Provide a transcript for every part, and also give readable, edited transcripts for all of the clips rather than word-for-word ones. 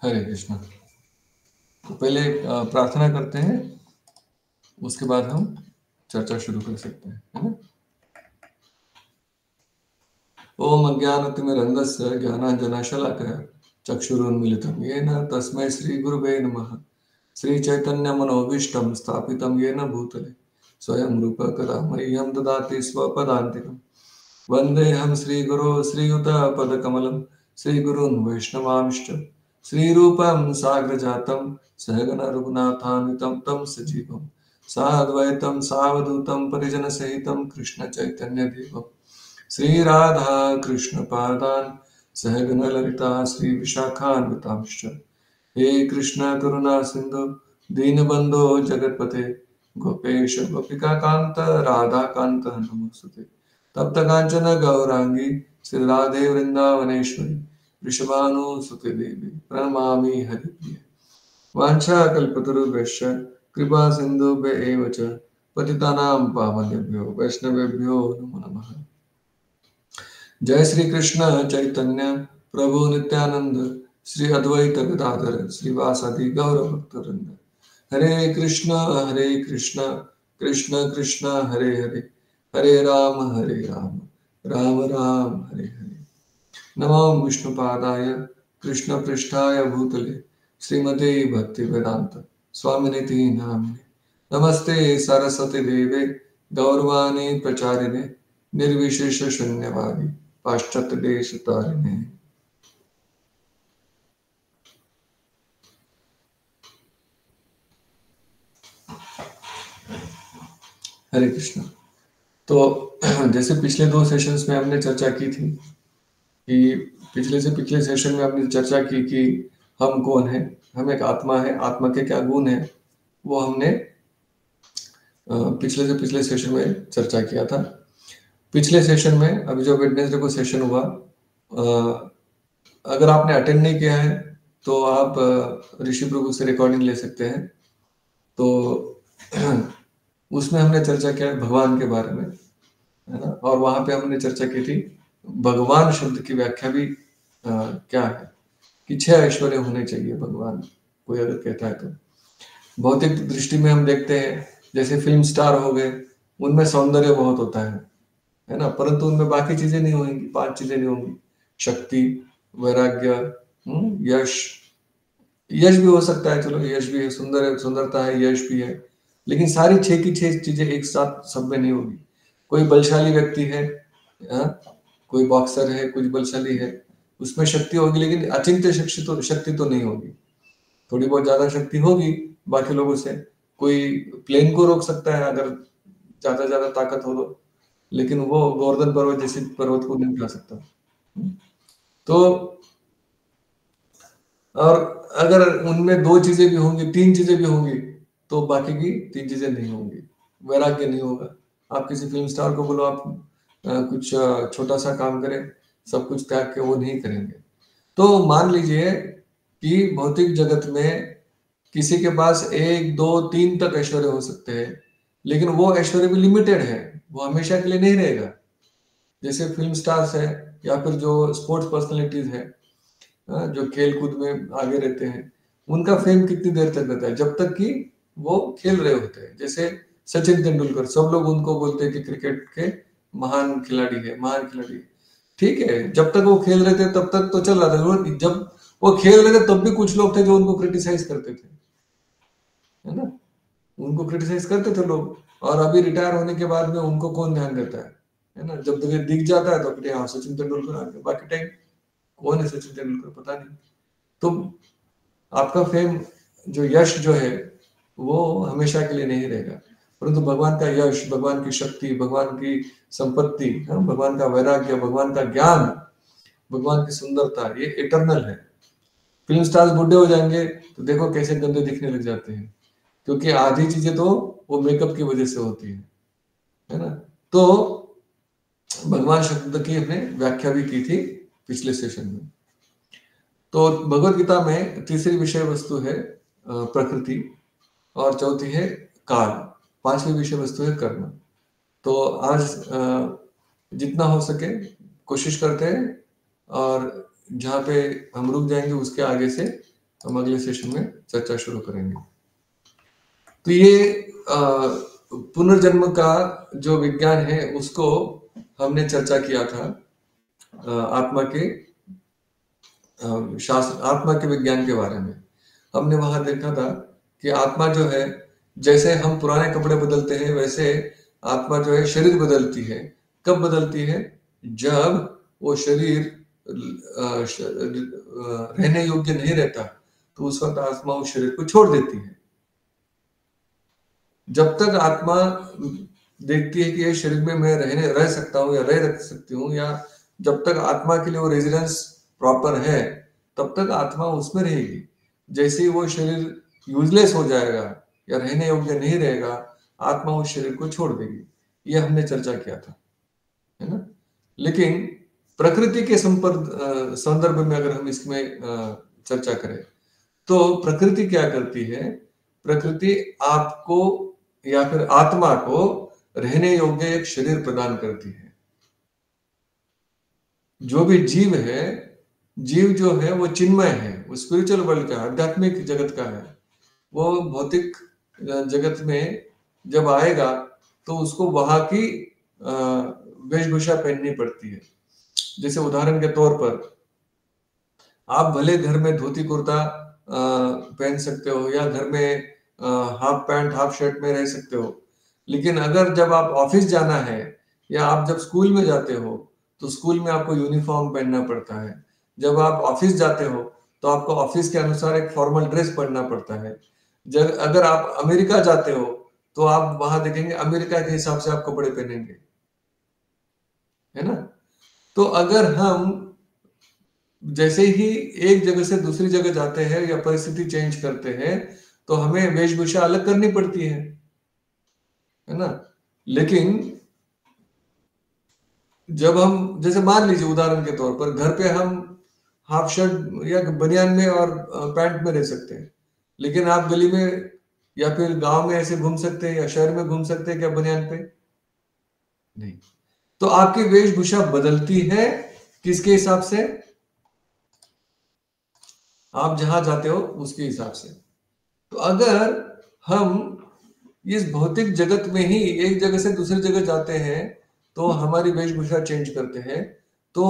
हरे कृष्णा। तो पहले प्रार्थना करते हैं, उसके बाद हम चर्चा शुरू कर सकते हैं, है ना। ओम अज्ञानतिमिरन्धस्य ज्ञानाञ्जनशलाकया चक्षुरुन्मीलितं येन तस्मै श्रीगुरुवे नमः। श्रीचैतन्यमनोभीष्टं स्थापितं येन भूतले स्वयं रूप कदा मह्यं ददाति स्वपदान्तिकम्। वन्देऽहं श्रीगुरो श्रीयुतपदकमलं श्रीगुरून् वैष्णवांश्च श्रीरूपं साग्रजातं सहगण रघुनाथान्वितं तं सजीवं साद्वैतं सावधूतं परिजनसहितं कृष्णचैतन्यदेवं श्रीराधा कृष्णपादान् सहगण ललिता श्रीविशाखान्वितांश्च। हे कृष्ण करुणा सिंधु दीनबंधो जगतपते गोपेश गोपिका कांत राधा कांत नमोस्तुते। तप्त कांचन गौरांगी श्री राधे वृंदावनेश्वरी वृषभानुसुते देवी प्रणमामि हरिप्रिये। वाञ्छाकल्पतरुभ्यश्च कृपा सिन्धुभ्य एव च पतितानां पावनेभ्यो वैष्णवेभ्यो नमो नमः। जय श्री कृष्ण चैतन्य प्रभु नित्यानंद श्री अद्वैत गदाधर श्रीवासादि गौर भक्तवृंद। हरे कृष्ण कृष्ण कृष्ण हरे हरे, हरे राम राम राम हरे हरे। नमो विष्णुपादाय कृष्ण पृष्ठाय भूतले श्रीमते भक्ति वेदांत स्वामिनिति नामिने। नमस्ते सरस्वती देवे गौरवाणी प्रचारिणे निर्विशेष शून्यवादी पाश्चात्य देश तारिणे। हरे कृष्ण। तो जैसे पिछले दो सेशंस में हमने चर्चा की थी कि पिछले से पिछले सेशन में हमने चर्चा की कि हम कौन है, हम एक आत्मा है, आत्मा के क्या गुण है, वो हमने पिछले से पिछले सेशन में चर्चा किया था। पिछले सेशन में अभी जो वेडनेसडे को सेशन हुआ, अगर आपने अटेंड नहीं किया है तो आप ऋषि प्रभु से रिकॉर्डिंग ले सकते हैं। तो उसमें हमने चर्चा किया भगवान के बारे में, है ना। और वहां पे हमने चर्चा की थी भगवान शब्द की व्याख्या भी क्या है कि 6 ऐश्वर्य होने चाहिए भगवान कोई अगर कहता है तो। भौतिक दृष्टि में हम देखते हैं जैसे फिल्म स्टार हो गए, उनमें सौंदर्य बहुत होता है ना, परंतु उनमें बाकी चीजें नहीं होंगी, 5 चीजें नहीं होंगी। शक्ति, वैराग्य, यश। यश भी हो सकता है, चलो यश भी है, सुंदरता है, यश भी है, लेकिन सारी 6 की 6 चीजें एक साथ सब में नहीं होगी। कोई बलशाली व्यक्ति है, कोई बॉक्सर है, कुछ बलशाली है, उसमें शक्ति होगी, लेकिन अचिंत्य शक्ति तो नहीं होगी। थोड़ी बहुत ज्यादा शक्ति होगी बाकी लोगों से। कोई प्लेन को रोक सकता है अगर ज्यादा ताकत हो लेकिन वो गोवर्धन पर्वत जैसे पर्वत को नहीं उठा सकता। तो और अगर उनमें 2 चीजें भी होंगी, 3 चीजें भी होंगी, तो बाकी की 3 चीजें नहीं होंगी। वैराग्य नहीं होगा। आप किसी फिल्म स्टार को बोलो आप कुछ छोटा सा काम करें, सब कुछ त्याग के वो नहीं करेंगे। तो मान लीजिए कि भौतिक जगत में किसी के पास 1, 2, 3 तक ऐश्वर्य हो सकते हैं, लेकिन वो ऐश्वर्य भी लिमिटेड है, वो हमेशा के लिए नहीं रहेगा। जैसे फिल्म स्टार्स है या फिर जो स्पोर्ट्स पर्सनालिटीज है, जो खेल कूद में आगे रहते हैं, उनका फेम कितनी देर तक रहता है, जब तक कि वो खेल रहे होते हैं। जैसे सचिन तेंदुलकर, सब लोग उनको बोलते हैं कि क्रिकेट के महान खिलाड़ी है, महान खिलाड़ी है। ठीक है, जब तक वो खेल रहे थे तब तक तो चल रहा था, जब वो खेल रहे थे तब भी कुछ लोग थे जो उनको क्रिटिसाइज करते थे, है ना। उनको क्रिटिसाइज करते थे लोग, और अभी रिटायर होने के बाद में उनको कौन ध्यान देता है ना। जब तक दिख जाता है तो फिर हाँ सचिन तेंदुलकर आ गया, बाकी टाइम कौन है सचिन तेंदुलकर पता नहीं। तो आपका फेम, जो यश जो है वो हमेशा के लिए नहीं रहेगा, परंतु भगवान का यश, भगवान की शक्ति, भगवान की संपत्ति, भगवान का वैराग्य, भगवान का ज्ञान, भगवान की सुंदरता, ये इटर्नल है। फिल्म स्टार्स बुढ़े हो जाएंगे तो देखो कैसे गंदे दिखने लग जाते हैं, क्योंकि आधी चीजें तो वो मेकअप की वजह से होती है ना। तो भगवान शब्द की हमने व्याख्या भी की थी पिछले सेशन में। तो भगवत गीता में तीसरी विषय वस्तु है प्रकृति, और चौथी है काल, 5वीं विषय वस्तु है कर्म। तो आज जितना हो सके कोशिश करते हैं, और जहाँ पे हम रुक जाएंगे उसके आगे से हम अगले सेशन में चर्चा शुरू करेंगे। तो ये पुनर्जन्म का जो विज्ञान है उसको हमने चर्चा किया था आत्मा के शास्त्र, आत्मा के विज्ञान के बारे में। हमने वहां देखा था कि आत्मा जो है, जैसे हम पुराने कपड़े बदलते हैं वैसे आत्मा जो है शरीर बदलती है। कब बदलती है? जब वो शरीर रहने योग्य नहीं रहता तो उस वक्त आत्मा उस शरीर को छोड़ देती है। जब तक आत्मा देखती है कि ये शरीर में मैं रह सकता हूँ या रह सकती हूँ, या जब तक आत्मा के लिए वो रेजिडेंस प्रॉपर है तब तक आत्मा उसमें रहेगी। जैसे ही वो शरीर यूजलेस हो जाएगा या रहने योग्य नहीं रहेगा, आत्मा उस शरीर को छोड़ देगी। ये हमने चर्चा किया था, है ना। लेकिन प्रकृति के संदर्भ में अगर हम इसमें चर्चा करें तो प्रकृति क्या करती है? प्रकृति आपको या फिर आत्मा को रहने योग्य एक शरीर प्रदान करती है। जो भी जीव है, जीव जो है वो चिन्मय है, वो स्पिरिचुअल वर्ल्ड का है, आध्यात्मिक जगत का है। वो भौतिक जगत में जब आएगा तो उसको वहां की वेशभूषा पहननी पड़ती है। जैसे उदाहरण के तौर पर आप भले घर में धोती कुर्ता पहन सकते हो या घर में हाफ पैंट हाफ शर्ट में रह सकते हो, लेकिन अगर जब आप ऑफिस जाना है या आप जब स्कूल में जाते हो तो स्कूल में आपको यूनिफॉर्म पहनना पड़ता है। जब आप ऑफिस जाते हो तो आपको ऑफिस के अनुसार एक फॉर्मल ड्रेस पहनना पड़ता है। जब अगर आप अमेरिका जाते हो तो आप वहां देखेंगे अमेरिका के हिसाब से आप कपड़े पहनेंगे, है ना। तो अगर हम जैसे ही एक जगह से दूसरी जगह जाते हैं या परिस्थिति चेंज करते हैं तो हमें वेशभूषा अलग करनी पड़ती है ना। लेकिन जब हम, जैसे मान लीजिए उदाहरण के तौर पर घर पे हम हाफ शर्ट या बनियान में और पैंट में रह सकते हैं, लेकिन आप गली में या फिर गांव में ऐसे घूम सकते हैं या शहर में घूम सकते हैं क्या बनियान पे? नहीं। तो आपकी वेशभूषा बदलती है किसके हिसाब से? आप जहां जाते हो उसके हिसाब से। तो अगर हम इस भौतिक जगत में ही एक जगह से दूसरी जगह जाते हैं तो हमारी वेशभूषा चेंज करते हैं, तो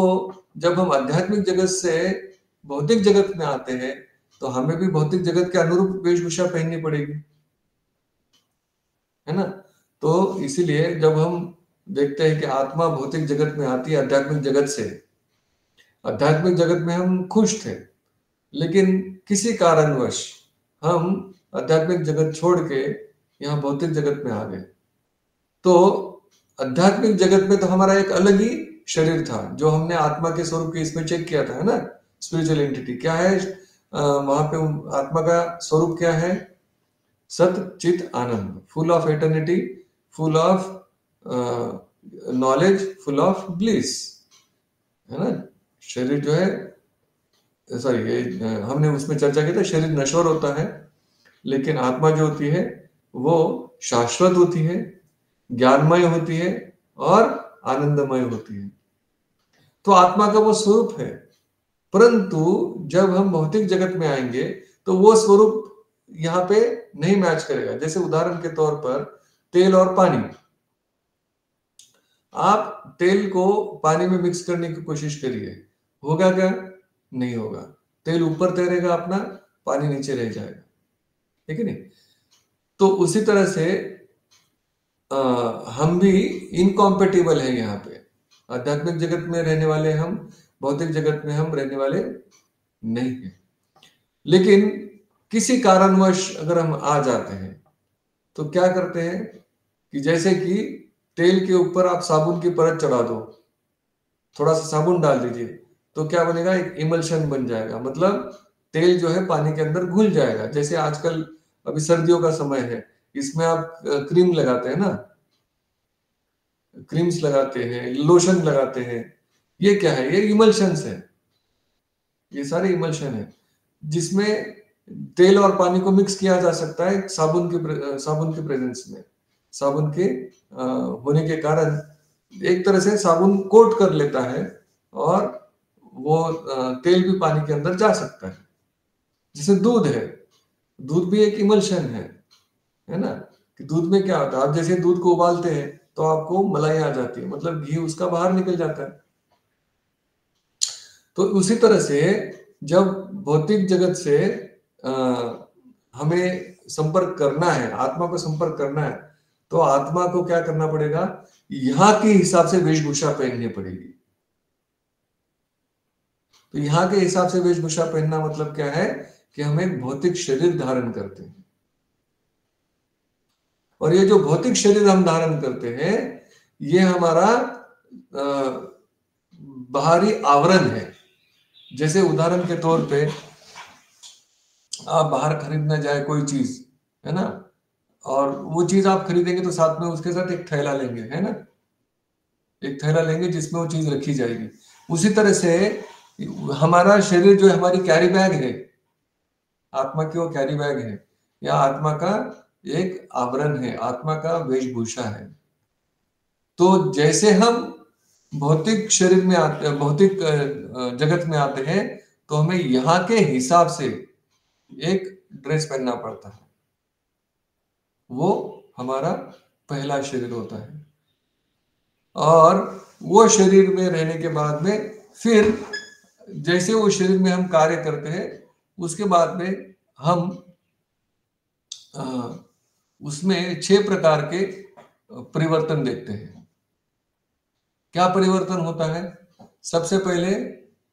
जब हम आध्यात्मिक जगत से भौतिक जगत में आते हैं तो हमें भी भौतिक जगत के अनुरूप वेशभूषा पहननी पड़ेगी, है ना। तो इसीलिए जब हम देखते हैं कि आत्मा भौतिक जगत में आती है आध्यात्मिक जगत से, आध्यात्मिक जगत में हम खुश थे, लेकिन किसी कारणवश हम आध्यात्मिक जगत छोड़ के यहाँ भौतिक जगत में आ गए। तो आध्यात्मिक जगत में तो हमारा एक अलग ही शरीर था जो हमने आत्मा के स्वरूप के इसमें चेक किया था, है ना। स्पिरिचुअल एंटिटी क्या है वहां पे? आत्मा का स्वरूप क्या है? सत चित आनंद, full of eternity, full of knowledge, full of bliss, है ना। शरीर जो है, सॉरी ये हमने उसमें चर्चा की था, शरीर नश्वर होता है लेकिन आत्मा जो होती है वो शाश्वत होती है, ज्ञानमय होती है और आनंदमय होती है। तो आत्मा का वो स्वरूप है। परंतु जब हम भौतिक जगत में आएंगे तो वो स्वरूप यहाँ पे नहीं मैच करेगा। जैसे उदाहरण के तौर पर तेल और पानी, आप तेल को पानी में मिक्स करने की कोशिश करिए, होगा क्या? नहीं होगा। तेल ऊपर तैरेगा अपना, पानी नीचे रह जाएगा, ठीक है नहीं। तो उसी तरह से हम भी इनकॉम्पेटिबल है यहाँ पे। आध्यात्मिक जगत में रहने वाले हम, भौतिक जगत में हम रहने वाले नहीं है। लेकिन किसी कारणवश अगर हम आ जाते हैं तो क्या करते हैं कि जैसे कि तेल के ऊपर आप साबुन की परत चढ़ा दो, थोड़ा सा साबुन डाल दीजिए तो क्या बनेगा? एक इमल्शन बन जाएगा, मतलब तेल जो है पानी के अंदर घुल जाएगा। जैसे आजकल अभी सर्दियों का समय है, इसमें आप क्रीम लगाते हैं ना, क्रीम्स लगाते हैं, लोशन लगाते हैं, ये क्या है? ये इमल्शंस है, ये सारे इमल्शन है जिसमें तेल और पानी को मिक्स किया जा सकता है साबुन के प्रेजेंस में। साबुन के होने के कारण एक तरह से साबुन कोट कर लेता है और वो तेल भी पानी के अंदर जा सकता है। जैसे दूध है, दूध भी एक इमल्शन है ना, कि दूध में क्या होता है, आप जैसे दूध को उबालते हैं तो आपको मलाई आ जाती है, मतलब घी उसका बाहर निकल जाता है। तो उसी तरह से जब भौतिक जगत से हमें संपर्क करना है, आत्मा को संपर्क करना है, तो आत्मा को क्या करना पड़ेगा, यहाँ के हिसाब से वेशभूषा पहननी पड़ेगी। तो यहाँ के हिसाब से वेशभूषा पहनना मतलब क्या है, कि हम एक भौतिक शरीर धारण करते हैं, और ये जो भौतिक शरीर हम धारण करते हैं, ये हमारा बाहरी आवरण है। जैसे उदाहरण के तौर पे आप बाहर खरीदने जाए कोई चीज, है ना, और वो चीज आप खरीदेंगे तो साथ में उसके साथ एक थैला लेंगे, है ना, एक थैला लेंगे जिसमें वो चीज रखी जाएगी। उसी तरह से हमारा शरीर जो है, हमारी कैरी बैग है, आत्मा की वो कैरी बैग है, या आत्मा का एक आवरण है, आत्मा का वेशभूषा है। तो जैसे हम भौतिक शरीर में आते, भौतिक जगत में आते हैं, तो हमें यहाँ के हिसाब से एक ड्रेस पहनना पड़ता है, वो हमारा पहला शरीर होता है। और वो शरीर में रहने के बाद में फिर जैसे वो शरीर में हम कार्य करते हैं, उसके बाद में हम उसमें 6 प्रकार के परिवर्तन देखते हैं। क्या परिवर्तन होता है? सबसे पहले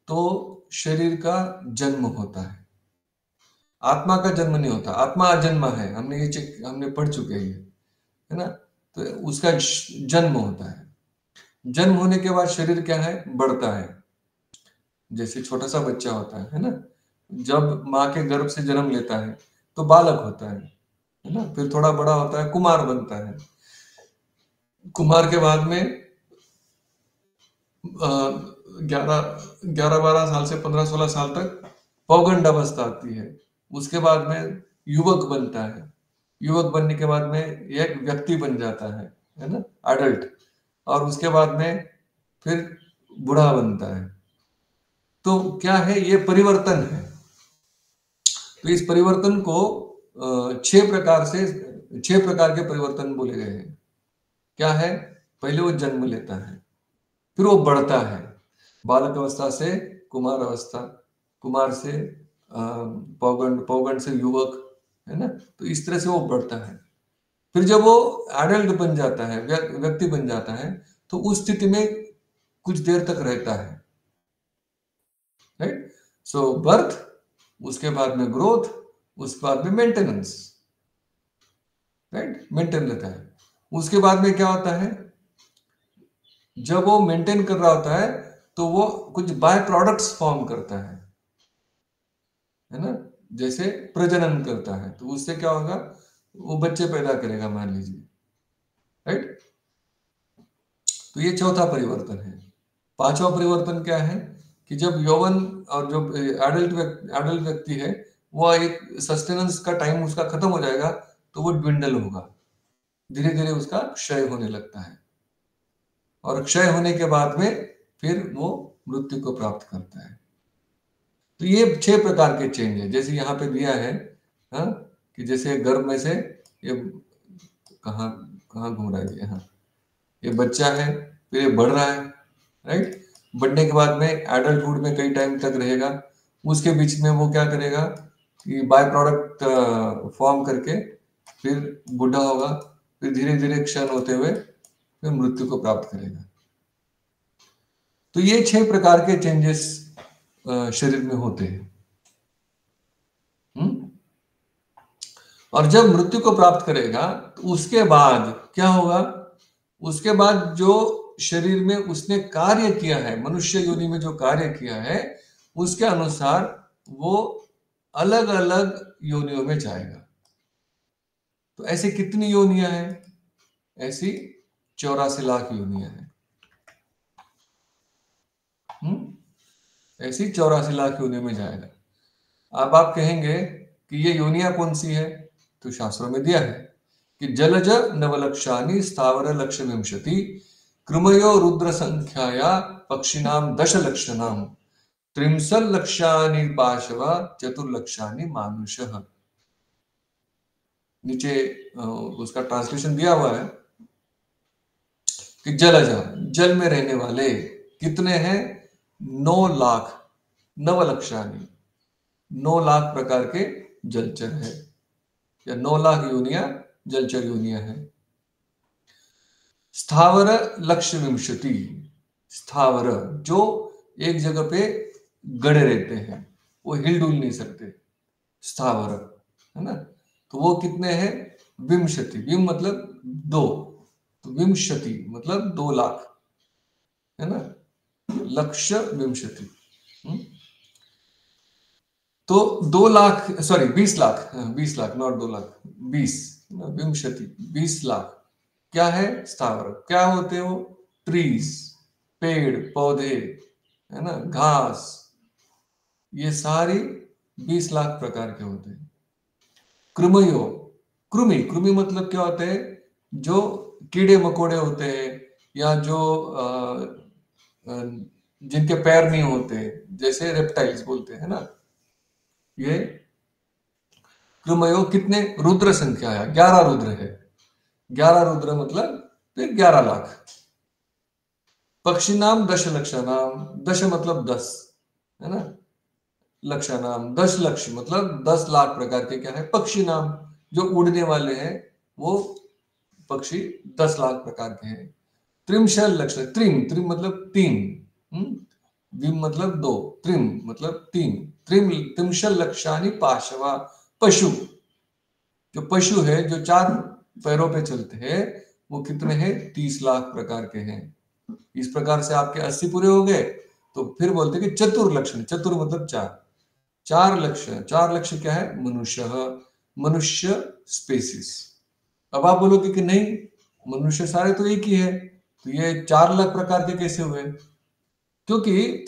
तो शरीर का जन्म होता है, आत्मा का जन्म नहीं होता, आत्मा अजन्मा है, हमने पढ़ चुके हैं, है ना। तो उसका जन्म होता है। जन्म होने के बाद शरीर क्या है, बढ़ता है। जैसे छोटा सा बच्चा होता है ना, जब माँ के गर्भ से जन्म लेता है तो बालक होता है ना, फिर थोड़ा बड़ा होता है, कुमार बनता है। कुमार के बाद में 11-12 साल से 15-16 साल तक पौगंड अवस्था आती है। उसके बाद में युवक बनता है, युवक बनने के बाद में एक व्यक्ति बन जाता है ना, एडल्ट। और उसके बाद में फिर बूढ़ा बनता है। तो क्या है, ये परिवर्तन है। तो इस परिवर्तन को 6 प्रकार के परिवर्तन बोले गए हैं। क्या है? पहले वो जन्म लेता है, फिर वो बढ़ता है, बालक अवस्था से कुमार अवस्था, कुमार से पौगंड, पौगंड से युवक, है ना। तो इस तरह से वो बढ़ता है। फिर जब वो एडल्ट बन जाता है, व्यक्ति बन जाता है, तो उस स्थिति में कुछ देर तक रहता है, राइट। सो बर्थ, उसके बाद में ग्रोथ, उसके बाद में मेंटेनेंस, राइट, मेंटेन रहता है। उसके बाद में क्या होता है, जब वो मेंटेन कर रहा होता है तो वो कुछ बाय प्रोडक्ट्स फॉर्म करता है ना, जैसे प्रजनन करता है, तो उससे क्या होगा, वो बच्चे पैदा करेगा, मान लीजिए, राइट। तो ये चौथा परिवर्तन है। पांचवा परिवर्तन क्या है, कि जब यौवन और जो एडल्ट व्यक्ति है, वो एक सस्टेनेंस का टाइम उसका खत्म हो जाएगा, तो वो ड्विंडल होगा, धीरे धीरे उसका क्षय होने लगता है, और क्षय होने के बाद में फिर वो मृत्यु को प्राप्त करता है। तो ये 6 प्रकार के चेंज है, जैसे यहाँ पे दिया है, हाँ, कि जैसे गर्भ में से ये कहाँ कहाँ घूम रहा है ये, हाँ, ये बच्चा है, फिर ये बढ़ रहा है, राइट। बढ़ने के बाद में एडल्टहुड में कई टाइम तक रहेगा, उसके बीच में वो क्या करेगा कि बाय प्रोडक्ट फॉर्म करके फिर बूढ़ा होगा, फिर धीरे धीरे क्षण होते हुए फिर मृत्यु को प्राप्त करेगा। तो ये 6 प्रकार के चेंजेस शरीर में होते हैं। और जब मृत्यु को प्राप्त करेगा तो उसके बाद क्या होगा, उसके बाद जो शरीर में उसने कार्य किया है, मनुष्य योनि में जो कार्य किया है, उसके अनुसार वो अलग अलग योनियों में जाएगा। तो ऐसे कितनी योनियां हैं? ऐसी 84 लाख योनियां हैं। ऐसी 84 लाख योनियों में जाएगा। अब आप कहेंगे कि ये योनियां कौन सी है, तो शास्त्रों में दिया है कि जलज नवलक्षानि स्थावर लक्ष विंशति कृमयो रुद्र संख्याया पक्षिनाम 10 लक्षणाम त्रिंशल्लक्षानि पाशव चतुर्लक्षानि मानुषः। नीचे उसका ट्रांसलेशन दिया हुआ है कि जलज, जल में रहने वाले कितने हैं? 9 लाख, नवलक्षानी, 9 लाख प्रकार के जलचर है, या 9 लाख योनिया जलचर योनिया है। स्थावर लक्ष्य विंशति, स्थावर जो एक जगह पे गड़े रहते हैं, वो हिल डुल नहीं सकते, स्थावर, है ना। तो वो कितने हैं? विंशति, विम मतलब 2, तो विंशति मतलब 2 लाख, है ना। लक्ष्य विंशति, तो 2 लाख, सॉरी 20 लाख, 20 लाख नॉट 2 लाख, 20, विंशति 20 लाख क्या है? स्थावर। क्या होते हो? ट्रीज, पेड़ पौधे, है ना, घास, ये सारी 20 लाख प्रकार के होते हैं। कृमयो, कृमि, कृमि मतलब क्या होते हैं? जो कीड़े मकोड़े होते हैं, या जो जिनके पैर नहीं होते, जैसे रेप्टाइल्स बोलते हैं ना, ये कृमयो। कितने? रुद्र संख्या है, 11 रुद्र है, 11 रुद्र मतलब फिर 11 लाख। पक्षी नाम 10 लक्षा नाम, 10 मतलब 10, है ना, लक्षा नाम 10 लक्ष मतलब 10 लाख प्रकार के क्या है? पक्षी नाम, जो उड़ने वाले हैं वो पक्षी 10 लाख प्रकार के हैं। त्रिमशल लक्ष, त्रिम, त्रिम मतलब 3, विम मतलब 2, त्रिम मतलब 3, त्रिमशल लक्षानी पाशवा, पशु, जो पशु है जो 4 पैरों पे चलते हैं, वो कितने हैं? 30 लाख प्रकार के हैं। इस प्रकार से आपके 80 पूरे हो गए, तो फिर बोलते हैं कि चतुर्लक्षण, चतुर मतलब 4, 4 लक्ष्य, 4 लक्ष्य क्या है? मनुष्य, मनुष्य स्पेसिस। अब आप बोलोगे कि नहीं, मनुष्य सारे तो एक ही है, तो ये 4 लाख प्रकार के कैसे हुए? क्योंकि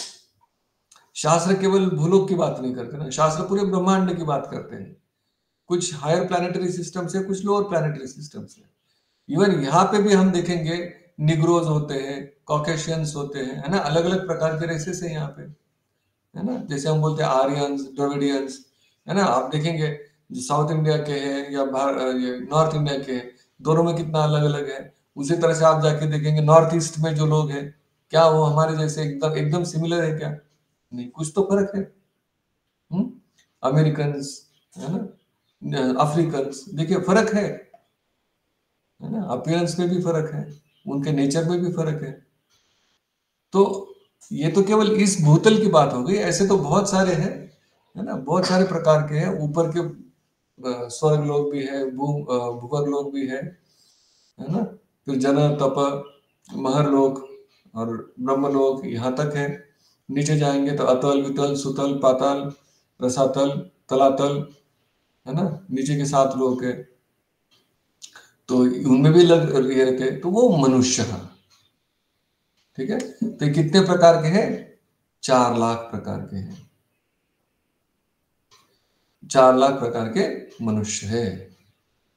शास्त्र केवल भूलोक की बात नहीं करते ना, शास्त्र पूरे ब्रह्मांड की बात करते हैं। कुछ हायर प्लानिटरी सिस्टम से, कुछ लोअर प्लानिटरी सिस्टम से। इवन यहाँ पे भी हम देखेंगे निग्रोज होते हैं, कॉकेशियंस होते हैं, है ना, अलग अलग प्रकार के रेसेस है यहाँ पे, है ना। जैसे हम बोलते हैं आर्यंस, द्रविडियंस, है ना। आप देखेंगे जो साउथ इंडिया के हैं या ये नॉर्थ इंडिया के हैं, दोनों में कितना अलग अलग है। उसी तरह से आप जाके देखेंगे नॉर्थ ईस्ट में जो लोग हैं, क्या वो हमारे जैसे एकदम एकदम सिमिलर है? क्या नहीं, कुछ तो फर्क है। अमेरिकन, है ना, अफ्रीकन, देखिए फर्क है ना, अपीयरेंस में भी फर्क है, उनके नेचर में भी फर्क है। तो ये तो केवल इस भूतल की बात हो गई, ऐसे तो बहुत सारे हैं, है ना, बहुत सारे प्रकार के हैं। ऊपर के स्वर्ग लोग भी है, भूवर लोग भी है ना। फिर जन तप महर लोक और ब्रह्म लोक यहाँ तक है। नीचे जाएंगे तो अतल वितल सुतल पाताल रसातल तलातल, है ना, नीचे के 7 लोक है, तो उनमें भी लग ये रखे, तो वो मनुष्य है। ठीक है, तो ये कितने प्रकार के हैं? 4 लाख प्रकार के हैं, 4 लाख प्रकार के मनुष्य है।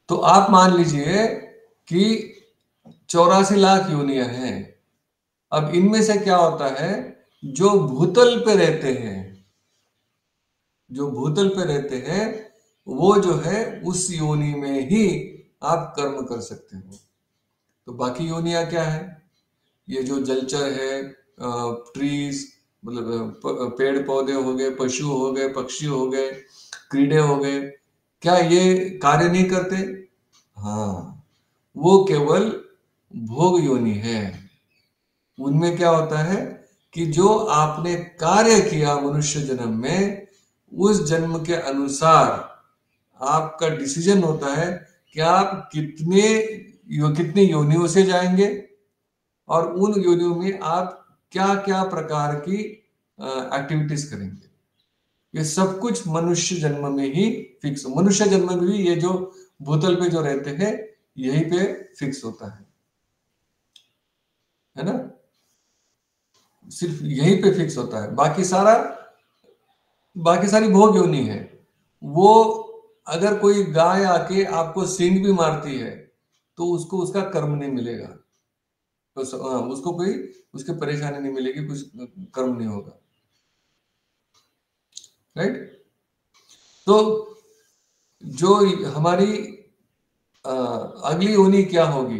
तो आप मान लीजिए कि 84 लाख योनियां हैं। अब इनमें से क्या होता है? जो भूतल पे रहते हैं, जो भूतल पे रहते हैं, वो जो है उस योनि में ही आप कर्म कर सकते हो। तो बाकी योनियां क्या है? ये जो जलचर है, ट्रीज मतलब पेड़ पौधे हो गए, पशु हो गए, पक्षी हो गए, कीड़े हो गए, क्या ये कार्य नहीं करते? हाँ, वो केवल भोग योनि है। उनमें क्या होता है कि जो आपने कार्य किया मनुष्य जन्म में, उस जन्म के अनुसार आपका डिसीजन होता है कि आप कितनी योनियों से जाएंगे, और उन योनियों में आप क्या क्या प्रकार की एक्टिविटीज करेंगे। ये सब कुछ मनुष्य जन्म में ही फिक्स, मनुष्य जन्म में भी ये जो भूतल पे जो रहते हैं यही पे फिक्स होता है ना, सिर्फ यही पे फिक्स होता है। बाकी सारी भोग योनि है। वो अगर कोई गाय आके आपको सींग भी मारती है, तो उसको उसका कर्म नहीं मिलेगा, तो उसको कोई उसकी परेशानी नहीं मिलेगी, कुछ कर्म नहीं होगा। राइट। तो जो हमारी अगली योनि क्या होगी,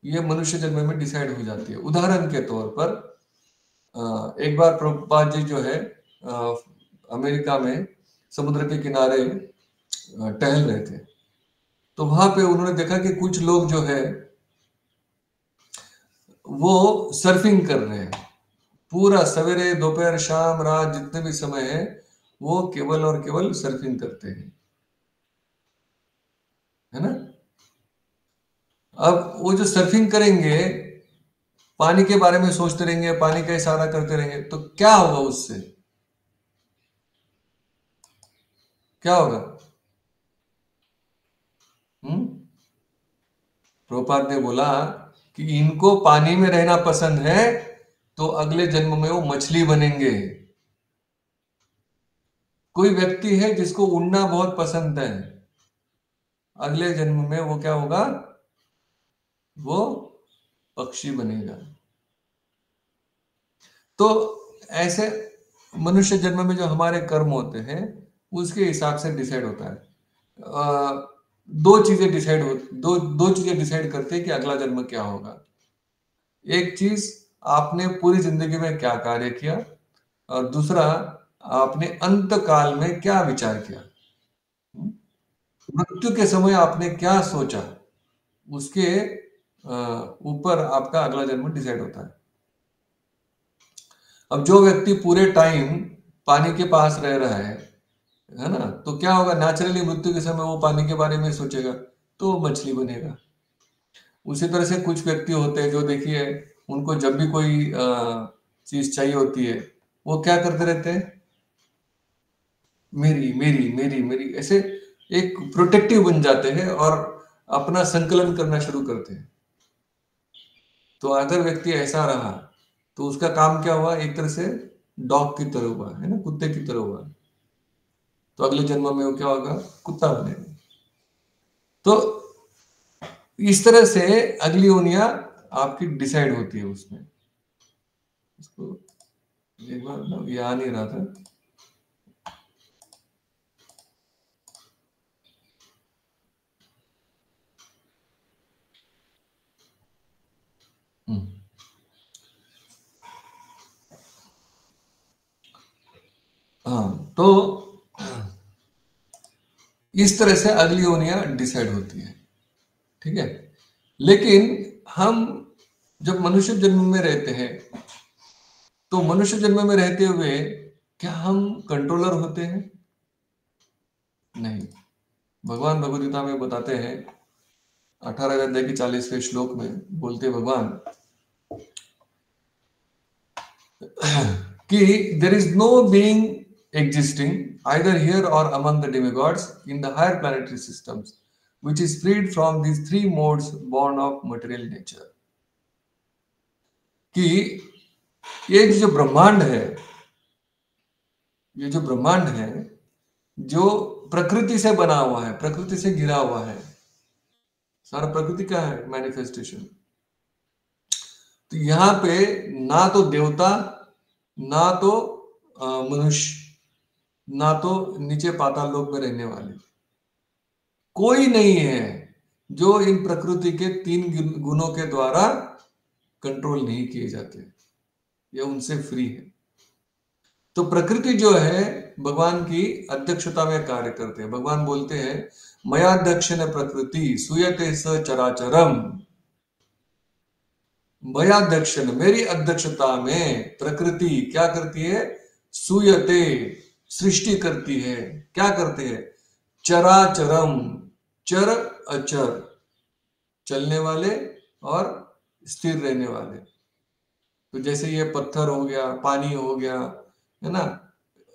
ये मनुष्य जन्म में डिसाइड हो जाती है। उदाहरण के तौर पर एक बार प्रभुपाद जी जो है अमेरिका में समुद्र के किनारे टहल रहे थे, तो वहां पे उन्होंने देखा कि कुछ लोग जो है वो सर्फिंग कर रहे हैं। पूरा सवेरे दोपहर शाम रात जितने भी समय है वो केवल और केवल सर्फिंग करते हैं, है ना। अब वो जो सर्फिंग करेंगे, पानी के बारे में सोचते रहेंगे, पानी का इशारा करते रहेंगे, तो क्या होगा उससे, क्या होगा? हम्म। प्रभुपाद ने बोला कि इनको पानी में रहना पसंद है तो अगले जन्म में वो मछली बनेंगे। कोई व्यक्ति है जिसको उड़ना बहुत पसंद है, अगले जन्म में वो क्या होगा, वो पक्षी बनेगा। तो ऐसे मनुष्य जन्म में जो हमारे कर्म होते हैं उसके हिसाब से डिसाइड होता है। दो चीजें डिसाइड हो दो दो चीजें डिसाइड करते हैं कि अगला जन्म क्या होगा। एक चीज, आपने पूरी जिंदगी में क्या कार्य किया, और दूसरा, आपने अंत काल में क्या विचार किया। मृत्यु के समय आपने क्या सोचा, उसके ऊपर आपका अगला जन्म डिसाइड होता है। अब जो व्यक्ति पूरे टाइम पानी के पास रह रहा है ना, तो क्या होगा, नेचुरली मृत्यु के समय वो पानी के बारे में सोचेगा, तो वो मछली बनेगा। उसी तरह से कुछ व्यक्ति होते हैं जो देखिए, उनको जब भी कोई चीज चाहिए होती है, वो क्या करते रहते हैं, मेरी मेरी मेरी मेरी, ऐसे एक प्रोटेक्टिव बन जाते हैं और अपना संकलन करना शुरू करते हैं। तो अगर व्यक्ति ऐसा रहा तो उसका काम क्या हुआ, एक तरह से डॉग की तरह हुआ, है ना, कुत्ते की तरह हुआ। तो अगले जन्म में वो क्या होगा, कुत्ता बनेगा। तो इस तरह से अगली योनियां आपकी डिसाइड होती है उसमें। इसको एक बार ना, ये आ नहीं रहा था। हम्म। हाँ, तो इस तरह से अगली योनियां डिसाइड होती है, ठीक है। लेकिन हम जब मनुष्य जन्म में रहते हैं, तो मनुष्य जन्म में रहते हुए क्या हम कंट्रोलर होते हैं? नहीं। भगवान भगवद गीता में बताते हैं, 18वें अध्याय के 40वें श्लोक में बोलते हैं भगवान कि there is know being existing either here or among the demigods in the higher planetary systems which is freed from these three modes born of material nature। कि ये जो ब्रह्मांड है, ये जो ब्रह्मांड है, जो प्रकृति से बना हुआ है, प्रकृति से घिरा हुआ है, सारा प्रकृति का है मैनिफेस्टेशन। तो यहाँ पे ना तो देवता, ना तो मनुष्य, ना तो नीचे पाताल लोक में रहने वाले, कोई नहीं है जो इन प्रकृति के तीन गुणों के द्वारा कंट्रोल नहीं किए जाते, ये उनसे फ्री है। तो प्रकृति जो है भगवान की अध्यक्षता में कार्य करते हैं। भगवान बोलते हैं मयाध्यक्षेण प्रकृति सूयते स चराचरम। मयाध्यक्षेण, मेरी अध्यक्षता में प्रकृति क्या करती है, सूयते, सृष्टि करती है। क्या करते हैं, चराचरम, चर अचर, चलने वाले और स्थिर रहने वाले। तो जैसे ये पत्थर हो गया, पानी हो गया, है ना,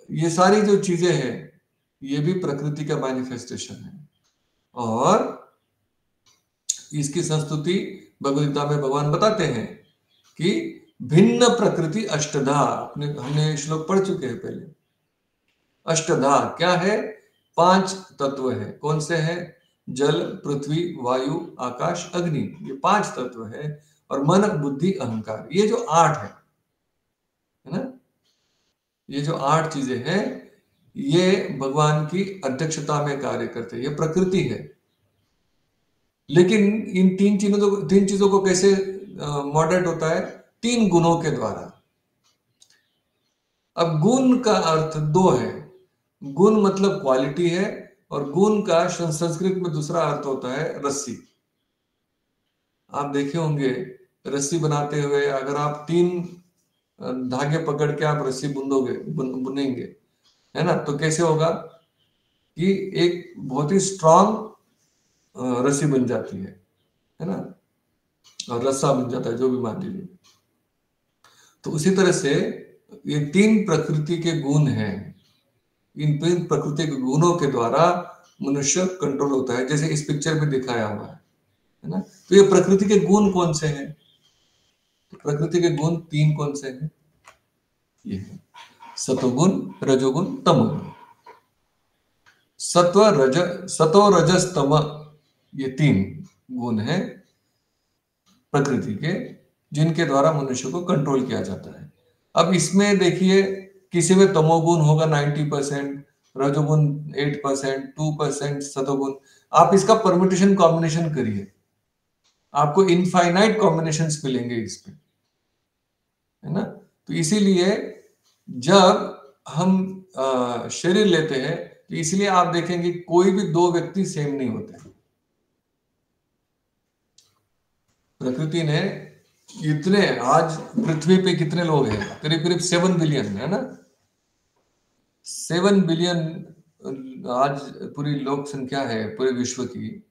ये सारी जो चीजें हैं ये भी प्रकृति का मैनिफेस्टेशन है। और इसकी संस्तुति भगवद गीता में भगवान बताते हैं कि भिन्न प्रकृति अष्टधा, हमने श्लोक पढ़ चुके हैं पहले। अष्टधा क्या है, पांच तत्व है। कौन से हैं, जल, पृथ्वी, वायु, आकाश, अग्नि, ये पांच तत्व है। और मन, बुद्धि, अहंकार, ये जो आठ है ना, ये जो आठ चीजें हैं, ये भगवान की अध्यक्षता में कार्य करते हैं, ये प्रकृति है। लेकिन इन तीन चीजों को कैसे मॉडरेट होता है? 3 गुणों के द्वारा। अब गुण का अर्थ 2 है। गुण मतलब क्वालिटी है, और गुण का संस्कृत में दूसरा अर्थ होता है रस्सी। आप देखे होंगे रस्सी बनाते हुए, अगर आप 3 धागे पकड़ के आप रस्सी बुनेंगे, है ना, तो कैसे होगा कि एक बहुत ही स्ट्रांग रस्सी बन जाती है ना, और रस्सा बन जाता है, जो भी मान लीजिए। तो उसी तरह से ये 3 प्रकृति के गुण हैं। इन 3 प्रकृति के गुणों के द्वारा मनुष्य कंट्रोल होता है, जैसे इस पिक्चर में दिखाया हुआ है ना। तो ये प्रकृति के गुण कौन से हैं? तो प्रकृति के गुण 3 कौन से हैं? ये है सतोगुण, रजोगुण, तमोगुण। सतो रजस तम, ये 3 गुण हैं प्रकृति के, जिनके द्वारा मनुष्य को कंट्रोल किया जाता है। अब इसमें देखिए, किसी में तमोगुण होगा 90%, रजोगुण 8%, 2% सतोगुण। आप इसका परम्यूटेशन कॉम्बिनेशन करिए, आपको इनफाइनाइट कॉम्बिनेशंस मिलेंगे इस पे, है ना। तो इसीलिए जब हम शरीर लेते हैं, तो इसलिए आप देखेंगे कोई भी 2 व्यक्ति सेम नहीं होते। प्रकृति ने इतने, आज पृथ्वी पे कितने लोग हैं? करीब करीब 7 बिलियन, है ना। 7 बिलियन आज पूरी लोक संख्या है पूरे विश्व की।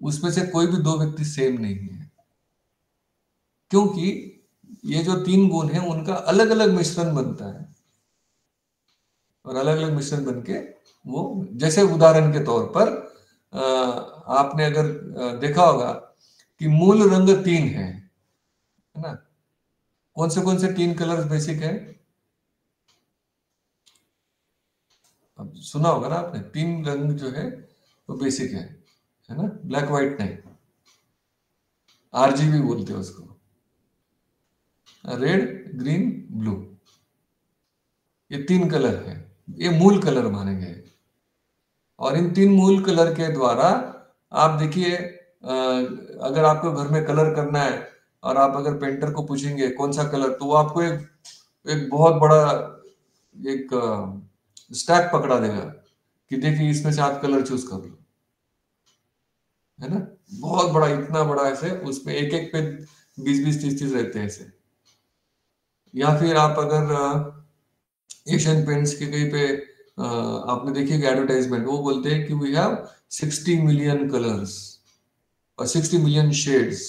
उसमें से कोई भी 2 व्यक्ति सेम नहीं है, क्योंकि ये जो 3 गुण हैं उनका अलग अलग मिश्रण बनता है, और अलग अलग मिश्रण बन के वो, जैसे उदाहरण के तौर पर आपने अगर देखा होगा कि मूल रंग 3 है ना। कौन से 3 कलर्स बेसिक है? अब सुना होगा ना आपने, 3 रंग जो है वो बेसिक है ना, ब्लैक व्हाइट नहीं, आरजीबी बोलते हैं उसको, रेड ग्रीन ब्लू। ये 3 कलर है, ये मूल कलर माने गए। और इन 3 मूल कलर के द्वारा आप देखिए, अगर आपको घर में कलर करना है, और आप अगर पेंटर को पूछेंगे कौन सा कलर, तो वो आपको एक बहुत बड़ा एक स्टैक पकड़ा देगा कि देखिए इसमें से आप कलर चूज कर लो, है ना। बहुत बड़ा, इतना बड़ा ऐसे, उसमें एक एक पे 20-20, 30-30 रहते हैं ऐसे। या फिर आप अगर एशियन पेंट्स के कहीं पे आपने देखिएगा एडवर्टाइजमेंट, वो बोलते हैं कि वी हैव 60 मिलियन कलर्स और 60 मिलियन शेड्स।